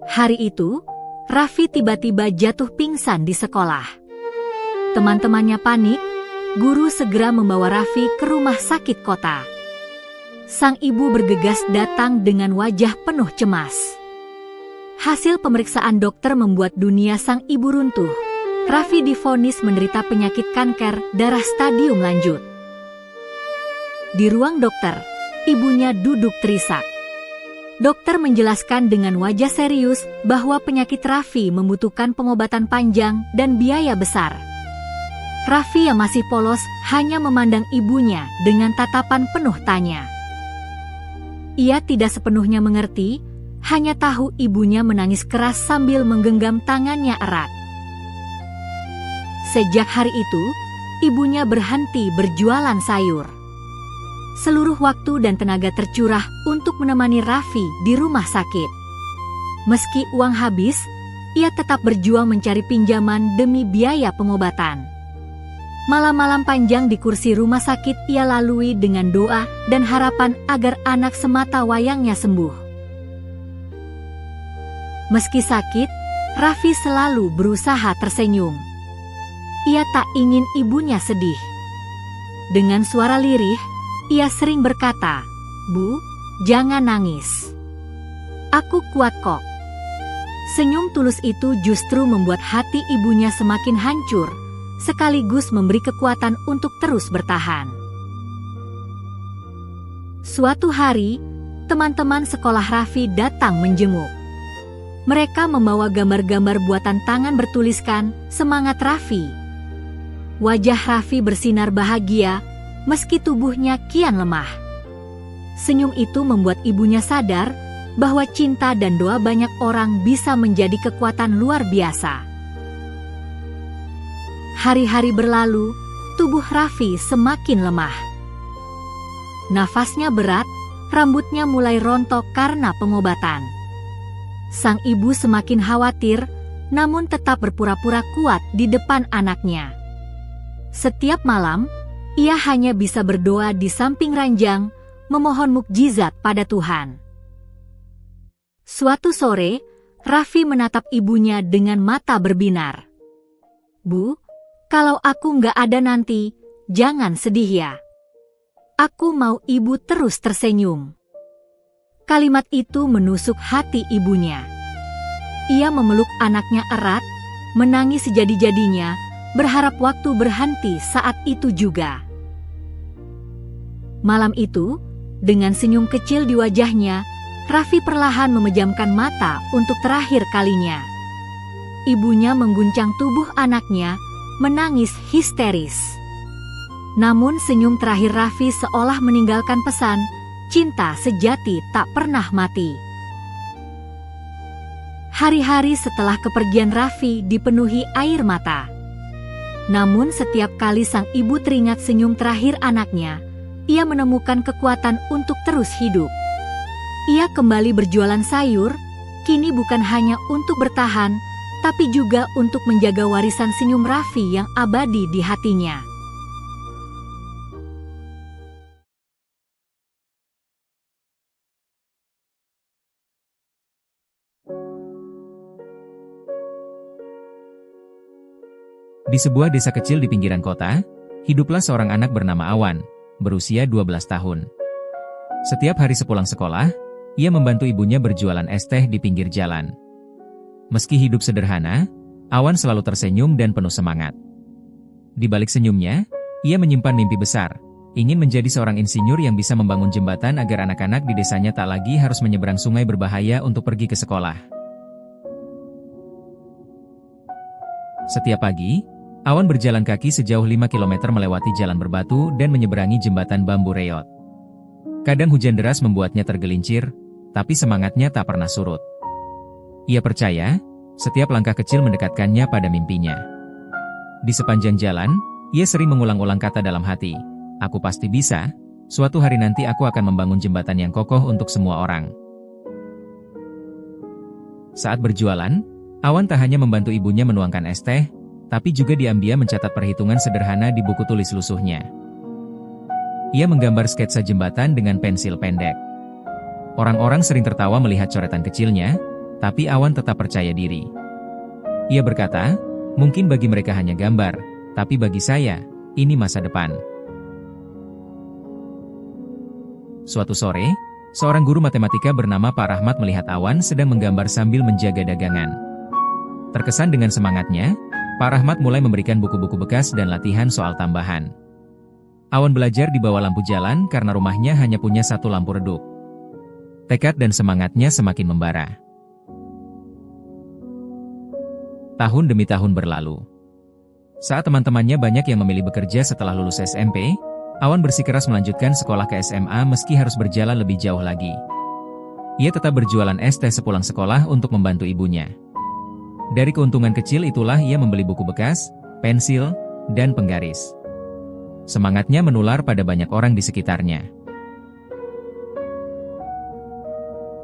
Hari itu, Raffi tiba-tiba jatuh pingsan di sekolah. Teman-temannya panik, guru segera membawa Raffi ke rumah sakit kota. Sang ibu bergegas datang dengan wajah penuh cemas. Hasil pemeriksaan dokter membuat dunia sang ibu runtuh. Raffi divonis menderita penyakit kanker darah stadium lanjut. Di ruang dokter, ibunya duduk terisak. Dokter menjelaskan dengan wajah serius bahwa penyakit Raffi membutuhkan pengobatan panjang dan biaya besar. Raffi yang masih polos hanya memandang ibunya dengan tatapan penuh tanya. Ia tidak sepenuhnya mengerti, hanya tahu ibunya menangis keras sambil menggenggam tangannya erat. Sejak hari itu, ibunya berhenti berjualan sayur. Seluruh waktu dan tenaga tercurah untuk menemani Raffi di rumah sakit. Meski uang habis, ia tetap berjuang mencari pinjaman demi biaya pengobatan. Malam-malam panjang di kursi rumah sakit ia lalui dengan doa dan harapan agar anak semata wayangnya sembuh. Meski sakit, Raffi selalu berusaha tersenyum. Ia tak ingin ibunya sedih. Dengan suara lirih, ia sering berkata, "Bu, jangan nangis. Aku kuat kok." Senyum tulus itu justru membuat hati ibunya semakin hancur, sekaligus memberi kekuatan untuk terus bertahan. Suatu hari, teman-teman sekolah Raffi datang menjenguk. Mereka membawa gambar-gambar buatan tangan bertuliskan, "Semangat Raffi." Wajah Raffi bersinar bahagia, meski tubuhnya kian lemah. Senyum itu membuat ibunya sadar bahwa cinta dan doa banyak orang bisa menjadi kekuatan luar biasa. Hari-hari berlalu, tubuh Raffi semakin lemah. Nafasnya berat, rambutnya mulai rontok karena pengobatan. Sang ibu semakin khawatir, namun tetap berpura-pura kuat di depan anaknya. Setiap malam, ia hanya bisa berdoa di samping ranjang, memohon mukjizat pada Tuhan. Suatu sore, Raffi menatap ibunya dengan mata berbinar. "Bu, kalau aku nggak ada nanti, jangan sedih ya." Aku mau ibu terus tersenyum. Kalimat itu menusuk hati ibunya. Ia memeluk anaknya erat, menangis sejadi-jadinya, berharap waktu berhenti saat itu juga. Malam itu, dengan senyum kecil di wajahnya, Raffi perlahan memejamkan mata untuk terakhir kalinya. Ibunya mengguncang tubuh anaknya, menangis histeris. Namun senyum terakhir Raffi seolah meninggalkan pesan, cinta sejati tak pernah mati. Hari-hari setelah kepergian Raffi dipenuhi air mata. Namun setiap kali sang ibu teringat senyum terakhir anaknya, ia menemukan kekuatan untuk terus hidup. Ia kembali berjualan sayur, kini bukan hanya untuk bertahan, tapi juga untuk menjaga warisan senyum Raffi yang abadi di hatinya. Di sebuah desa kecil di pinggiran kota, hiduplah seorang anak bernama Awan, berusia 12 tahun. Setiap hari sepulang sekolah, ia membantu ibunya berjualan es teh di pinggir jalan. Meski hidup sederhana, Awan selalu tersenyum dan penuh semangat. Di balik senyumnya, ia menyimpan mimpi besar, ingin menjadi seorang insinyur yang bisa membangun jembatan agar anak-anak di desanya tak lagi harus menyeberang sungai berbahaya untuk pergi ke sekolah. Setiap pagi, Awan berjalan kaki sejauh 5 km melewati jalan berbatu dan menyeberangi jembatan bambu reot. Kadang hujan deras membuatnya tergelincir, tapi semangatnya tak pernah surut. Ia percaya, setiap langkah kecil mendekatkannya pada mimpinya. Di sepanjang jalan, ia sering mengulang-ulang kata dalam hati, "Aku pasti bisa, suatu hari nanti aku akan membangun jembatan yang kokoh untuk semua orang." Saat berjualan, Awan tak hanya membantu ibunya menuangkan es teh, tapi juga diam-diam mencatat perhitungan sederhana di buku tulis lusuhnya. Ia menggambar sketsa jembatan dengan pensil pendek. Orang-orang sering tertawa melihat coretan kecilnya, tapi Awan tetap percaya diri. Ia berkata, "Mungkin bagi mereka hanya gambar, tapi bagi saya, ini masa depan." Suatu sore, seorang guru matematika bernama Pak Rahmat melihat Awan sedang menggambar sambil menjaga dagangan. Terkesan dengan semangatnya, Pak Rahmat mulai memberikan buku-buku bekas dan latihan soal tambahan. Awan belajar di bawah lampu jalan karena rumahnya hanya punya satu lampu redup. Tekad dan semangatnya semakin membara. Tahun demi tahun berlalu. Saat teman-temannya banyak yang memilih bekerja setelah lulus SMP, Awan bersikeras melanjutkan sekolah ke SMA meski harus berjalan lebih jauh lagi. Ia tetap berjualan es teh sepulang sekolah untuk membantu ibunya. Dari keuntungan kecil itulah ia membeli buku bekas, pensil, dan penggaris. Semangatnya menular pada banyak orang di sekitarnya.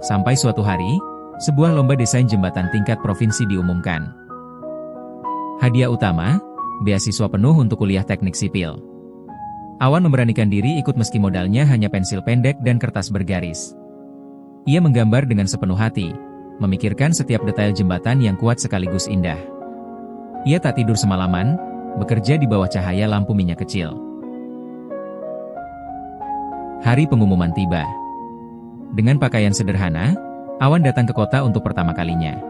Sampai suatu hari, sebuah lomba desain jembatan tingkat provinsi diumumkan. Hadiah utama, beasiswa penuh untuk kuliah teknik sipil. Awan memberanikan diri ikut meski modalnya hanya pensil pendek dan kertas bergaris. Ia menggambar dengan sepenuh hati, memikirkan setiap detail jembatan yang kuat sekaligus indah. Ia tak tidur semalaman, bekerja di bawah cahaya lampu minyak kecil. Hari pengumuman tiba. Dengan pakaian sederhana, Awan datang ke kota untuk pertama kalinya.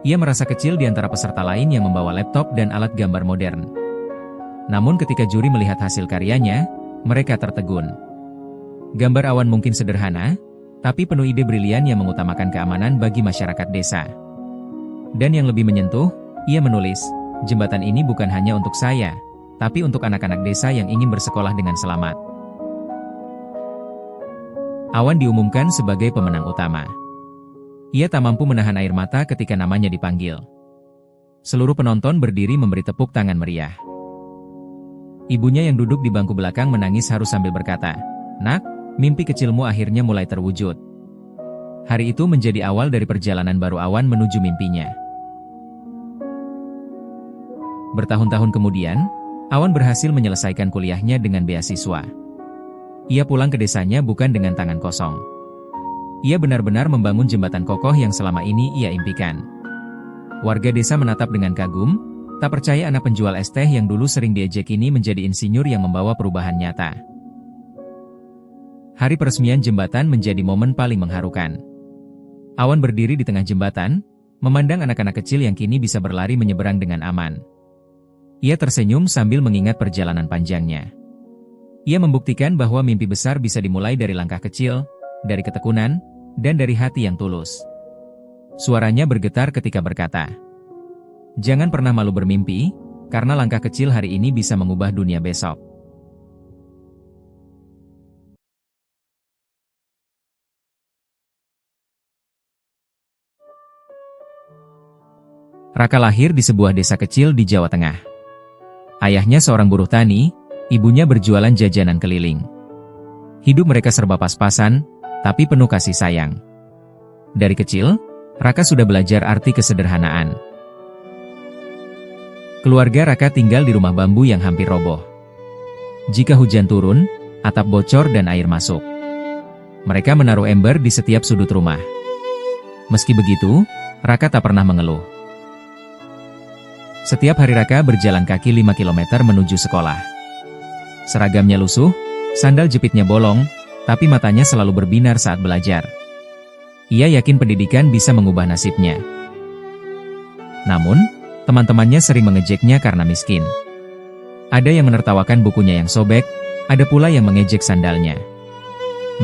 Ia merasa kecil di antara peserta lain yang membawa laptop dan alat gambar modern. Namun ketika juri melihat hasil karyanya, mereka tertegun. Gambar Awan mungkin sederhana, tapi penuh ide brilian yang mengutamakan keamanan bagi masyarakat desa. Dan yang lebih menyentuh, ia menulis, "Jembatan ini bukan hanya untuk saya, tapi untuk anak-anak desa yang ingin bersekolah dengan selamat." Awan diumumkan sebagai pemenang utama. Ia tak mampu menahan air mata ketika namanya dipanggil. Seluruh penonton berdiri memberi tepuk tangan meriah. Ibunya yang duduk di bangku belakang menangis haru sambil berkata, "Nak, mimpi kecilmu akhirnya mulai terwujud." Hari itu menjadi awal dari perjalanan baru Awan menuju mimpinya. Bertahun-tahun kemudian, Awan berhasil menyelesaikan kuliahnya dengan beasiswa. Ia pulang ke desanya bukan dengan tangan kosong. Ia benar-benar membangun jembatan kokoh yang selama ini ia impikan. Warga desa menatap dengan kagum, tak percaya anak penjual es teh yang dulu sering diejek ini menjadi insinyur yang membawa perubahan nyata. hari peresmian jembatan menjadi momen paling mengharukan. Awan berdiri di tengah jembatan, memandang anak-anak kecil yang kini bisa berlari menyeberang dengan aman. Ia tersenyum sambil mengingat perjalanan panjangnya. Ia membuktikan bahwa mimpi besar bisa dimulai dari langkah kecil, dari ketekunan, dan dari hati yang tulus. Suaranya bergetar ketika berkata, "Jangan pernah malu bermimpi, karena langkah kecil hari ini bisa mengubah dunia besok." Raka lahir di sebuah desa kecil di Jawa Tengah. Ayahnya seorang buruh tani, ibunya berjualan jajanan keliling. Hidup mereka serba pas-pasan, tapi penuh kasih sayang. Dari kecil, Raka sudah belajar arti kesederhanaan. Keluarga Raka tinggal di rumah bambu yang hampir roboh. Jika hujan turun, atap bocor dan air masuk. Mereka menaruh ember di setiap sudut rumah. Meski begitu, Raka tak pernah mengeluh. Setiap hari Raka berjalan kaki 5 km menuju sekolah. Seragamnya lusuh, sandal jepitnya bolong, tapi matanya selalu berbinar saat belajar. Ia yakin pendidikan bisa mengubah nasibnya. Namun, teman-temannya sering mengejeknya karena miskin. Ada yang menertawakan bukunya yang sobek, ada pula yang mengejek sandalnya.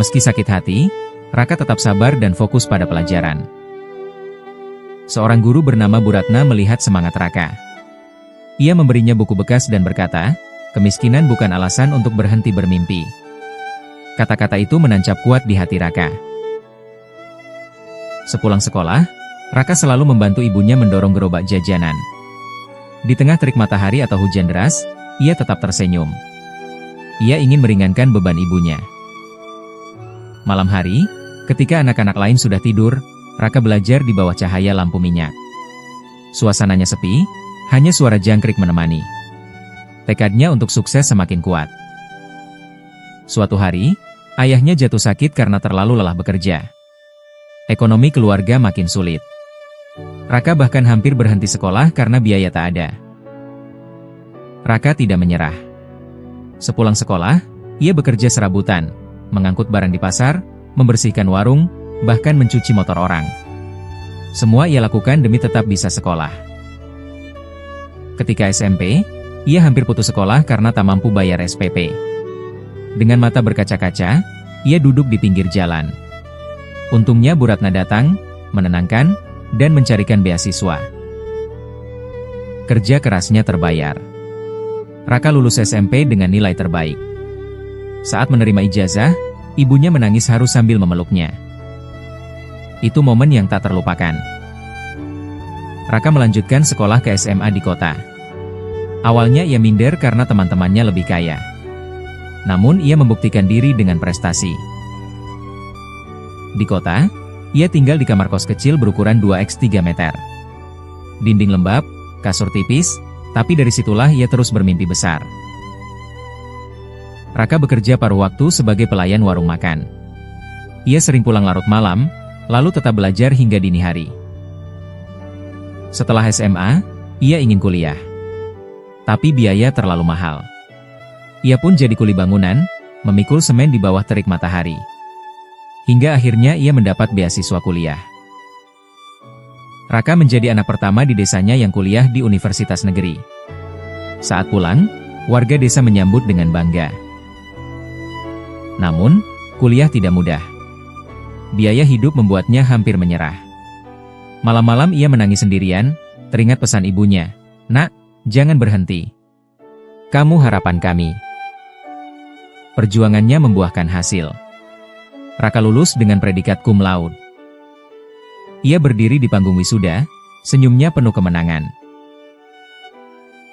Meski sakit hati, Raka tetap sabar dan fokus pada pelajaran. Seorang guru bernama Bu Ratna melihat semangat Raka. Ia memberinya buku bekas dan berkata, "Kemiskinan bukan alasan untuk berhenti bermimpi." Kata-kata itu menancap kuat di hati Raka. Sepulang sekolah, Raka selalu membantu ibunya mendorong gerobak jajanan. Di tengah terik matahari atau hujan deras, ia tetap tersenyum. Ia ingin meringankan beban ibunya. Malam hari, ketika anak-anak lain sudah tidur, Raka belajar di bawah cahaya lampu minyak. Suasananya sepi, hanya suara jangkrik menemani. Tekadnya untuk sukses semakin kuat. Suatu hari, ayahnya jatuh sakit karena terlalu lelah bekerja. Ekonomi keluarga makin sulit. Raka bahkan hampir berhenti sekolah karena biaya tak ada. Raka tidak menyerah. Sepulang sekolah, ia bekerja serabutan, mengangkut barang di pasar, membersihkan warung, bahkan mencuci motor orang. Semua ia lakukan demi tetap bisa sekolah. Ketika SMP, ia hampir putus sekolah karena tak mampu bayar SPP. Dengan mata berkaca-kaca, ia duduk di pinggir jalan. Untungnya Bu Ratna datang, menenangkan, dan mencarikan beasiswa. Kerja kerasnya terbayar. Raka lulus SMP dengan nilai terbaik. Saat menerima ijazah, ibunya menangis haru sambil memeluknya. Itu momen yang tak terlupakan. Raka melanjutkan sekolah ke SMA di kota. Awalnya ia minder karena teman-temannya lebih kaya. Namun ia membuktikan diri dengan prestasi. Di kota, ia tinggal di kamar kos kecil berukuran 2x3 meter. Dinding lembab, kasur tipis, tapi dari situlah ia terus bermimpi besar. Raka bekerja paruh waktu sebagai pelayan warung makan. Ia sering pulang larut malam, lalu tetap belajar hingga dini hari. Setelah SMA, ia ingin kuliah. Tapi biaya terlalu mahal. Ia pun jadi kuli bangunan, memikul semen di bawah terik matahari. Hingga akhirnya ia mendapat beasiswa kuliah. Raka menjadi anak pertama di desanya yang kuliah di universitas negeri. Saat pulang, warga desa menyambut dengan bangga. Namun, kuliah tidak mudah. Biaya hidup membuatnya hampir menyerah. Malam-malam ia menangis sendirian, teringat pesan ibunya, "Nak, jangan berhenti. Kamu harapan kami." Perjuangannya membuahkan hasil. Raka lulus dengan predikat cum laude. Ia berdiri di panggung wisuda, senyumnya penuh kemenangan.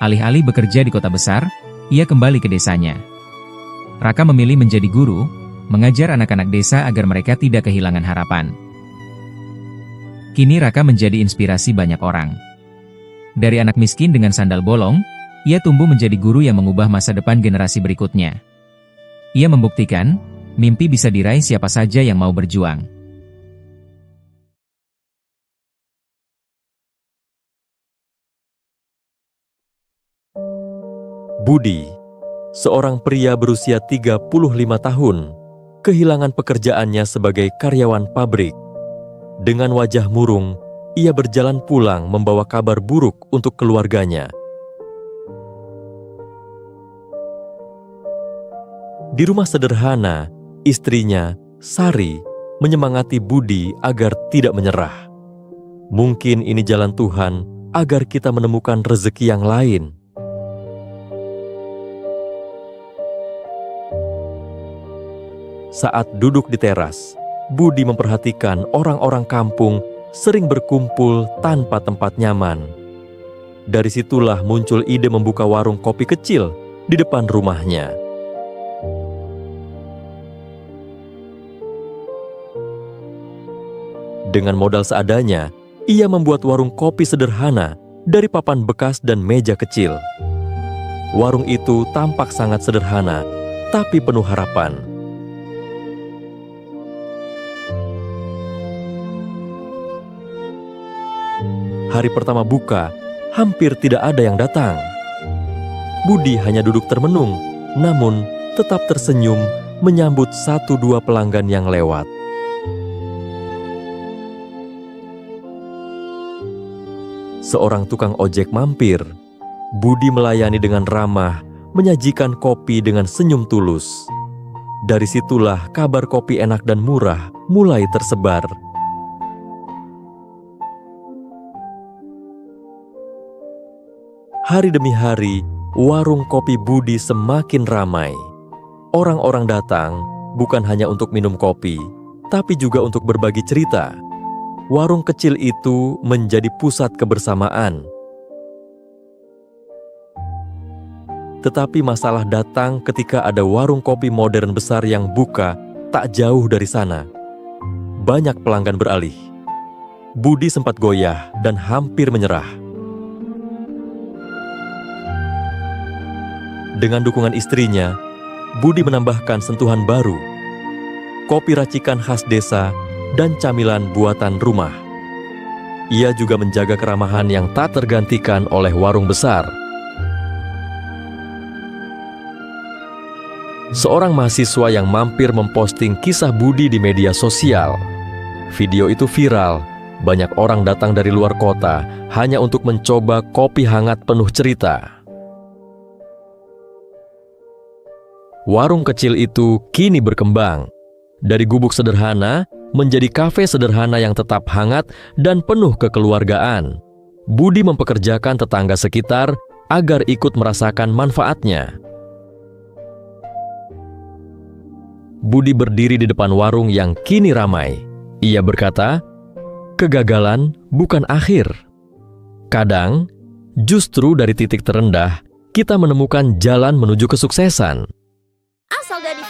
Alih-alih bekerja di kota besar, ia kembali ke desanya. Raka memilih menjadi guru, mengajar anak-anak desa agar mereka tidak kehilangan harapan. Kini Raka menjadi inspirasi banyak orang. Dari anak miskin dengan sandal bolong, ia tumbuh menjadi guru yang mengubah masa depan generasi berikutnya. Ia membuktikan, mimpi bisa diraih siapa saja yang mau berjuang. Budi, seorang pria berusia 35 tahun, kehilangan pekerjaannya sebagai karyawan pabrik. Dengan wajah murung, ia berjalan pulang membawa kabar buruk untuk keluarganya. Di rumah sederhana, istrinya, Sari, menyemangati Budi agar tidak menyerah. Mungkin ini jalan Tuhan agar kita menemukan rezeki yang lain. Saat duduk di teras, Budi memperhatikan orang-orang kampung sering berkumpul tanpa tempat nyaman. Dari situlah muncul ide membuka warung kopi kecil di depan rumahnya. Dengan modal seadanya, ia membuat warung kopi sederhana dari papan bekas dan meja kecil. Warung itu tampak sangat sederhana, tapi penuh harapan. Hari pertama buka, hampir tidak ada yang datang. Budi hanya duduk termenung, namun tetap tersenyum menyambut 1-2 pelanggan yang lewat. Seorang tukang ojek mampir. Budi melayani dengan ramah, menyajikan kopi dengan senyum tulus. Dari situlah kabar kopi enak dan murah mulai tersebar. Hari demi hari, warung kopi Budi semakin ramai. Orang-orang datang bukan hanya untuk minum kopi, tapi juga untuk berbagi cerita. Warung kecil itu menjadi pusat kebersamaan. Tetapi masalah datang ketika ada warung kopi modern besar yang buka tak jauh dari sana. Banyak pelanggan beralih. Budi sempat goyah dan hampir menyerah. Dengan dukungan istrinya, Budi menambahkan sentuhan baru. Kopi racikan khas desa dan camilan buatan rumah. Ia juga menjaga keramahan yang tak tergantikan oleh warung besar. Seorang mahasiswa yang mampir memposting kisah Budi di media sosial. Video itu viral. Banyak orang datang dari luar kota hanya untuk mencoba kopi hangat penuh cerita. Warung kecil itu kini berkembang. Dari gubuk sederhana menjadi kafe sederhana yang tetap hangat dan penuh kekeluargaan. Budi mempekerjakan tetangga sekitar agar ikut merasakan manfaatnya. Budi berdiri di depan warung yang kini ramai. Ia berkata, "Kegagalan bukan akhir. Kadang, justru dari titik terendah, kita menemukan jalan menuju kesuksesan." Asal dari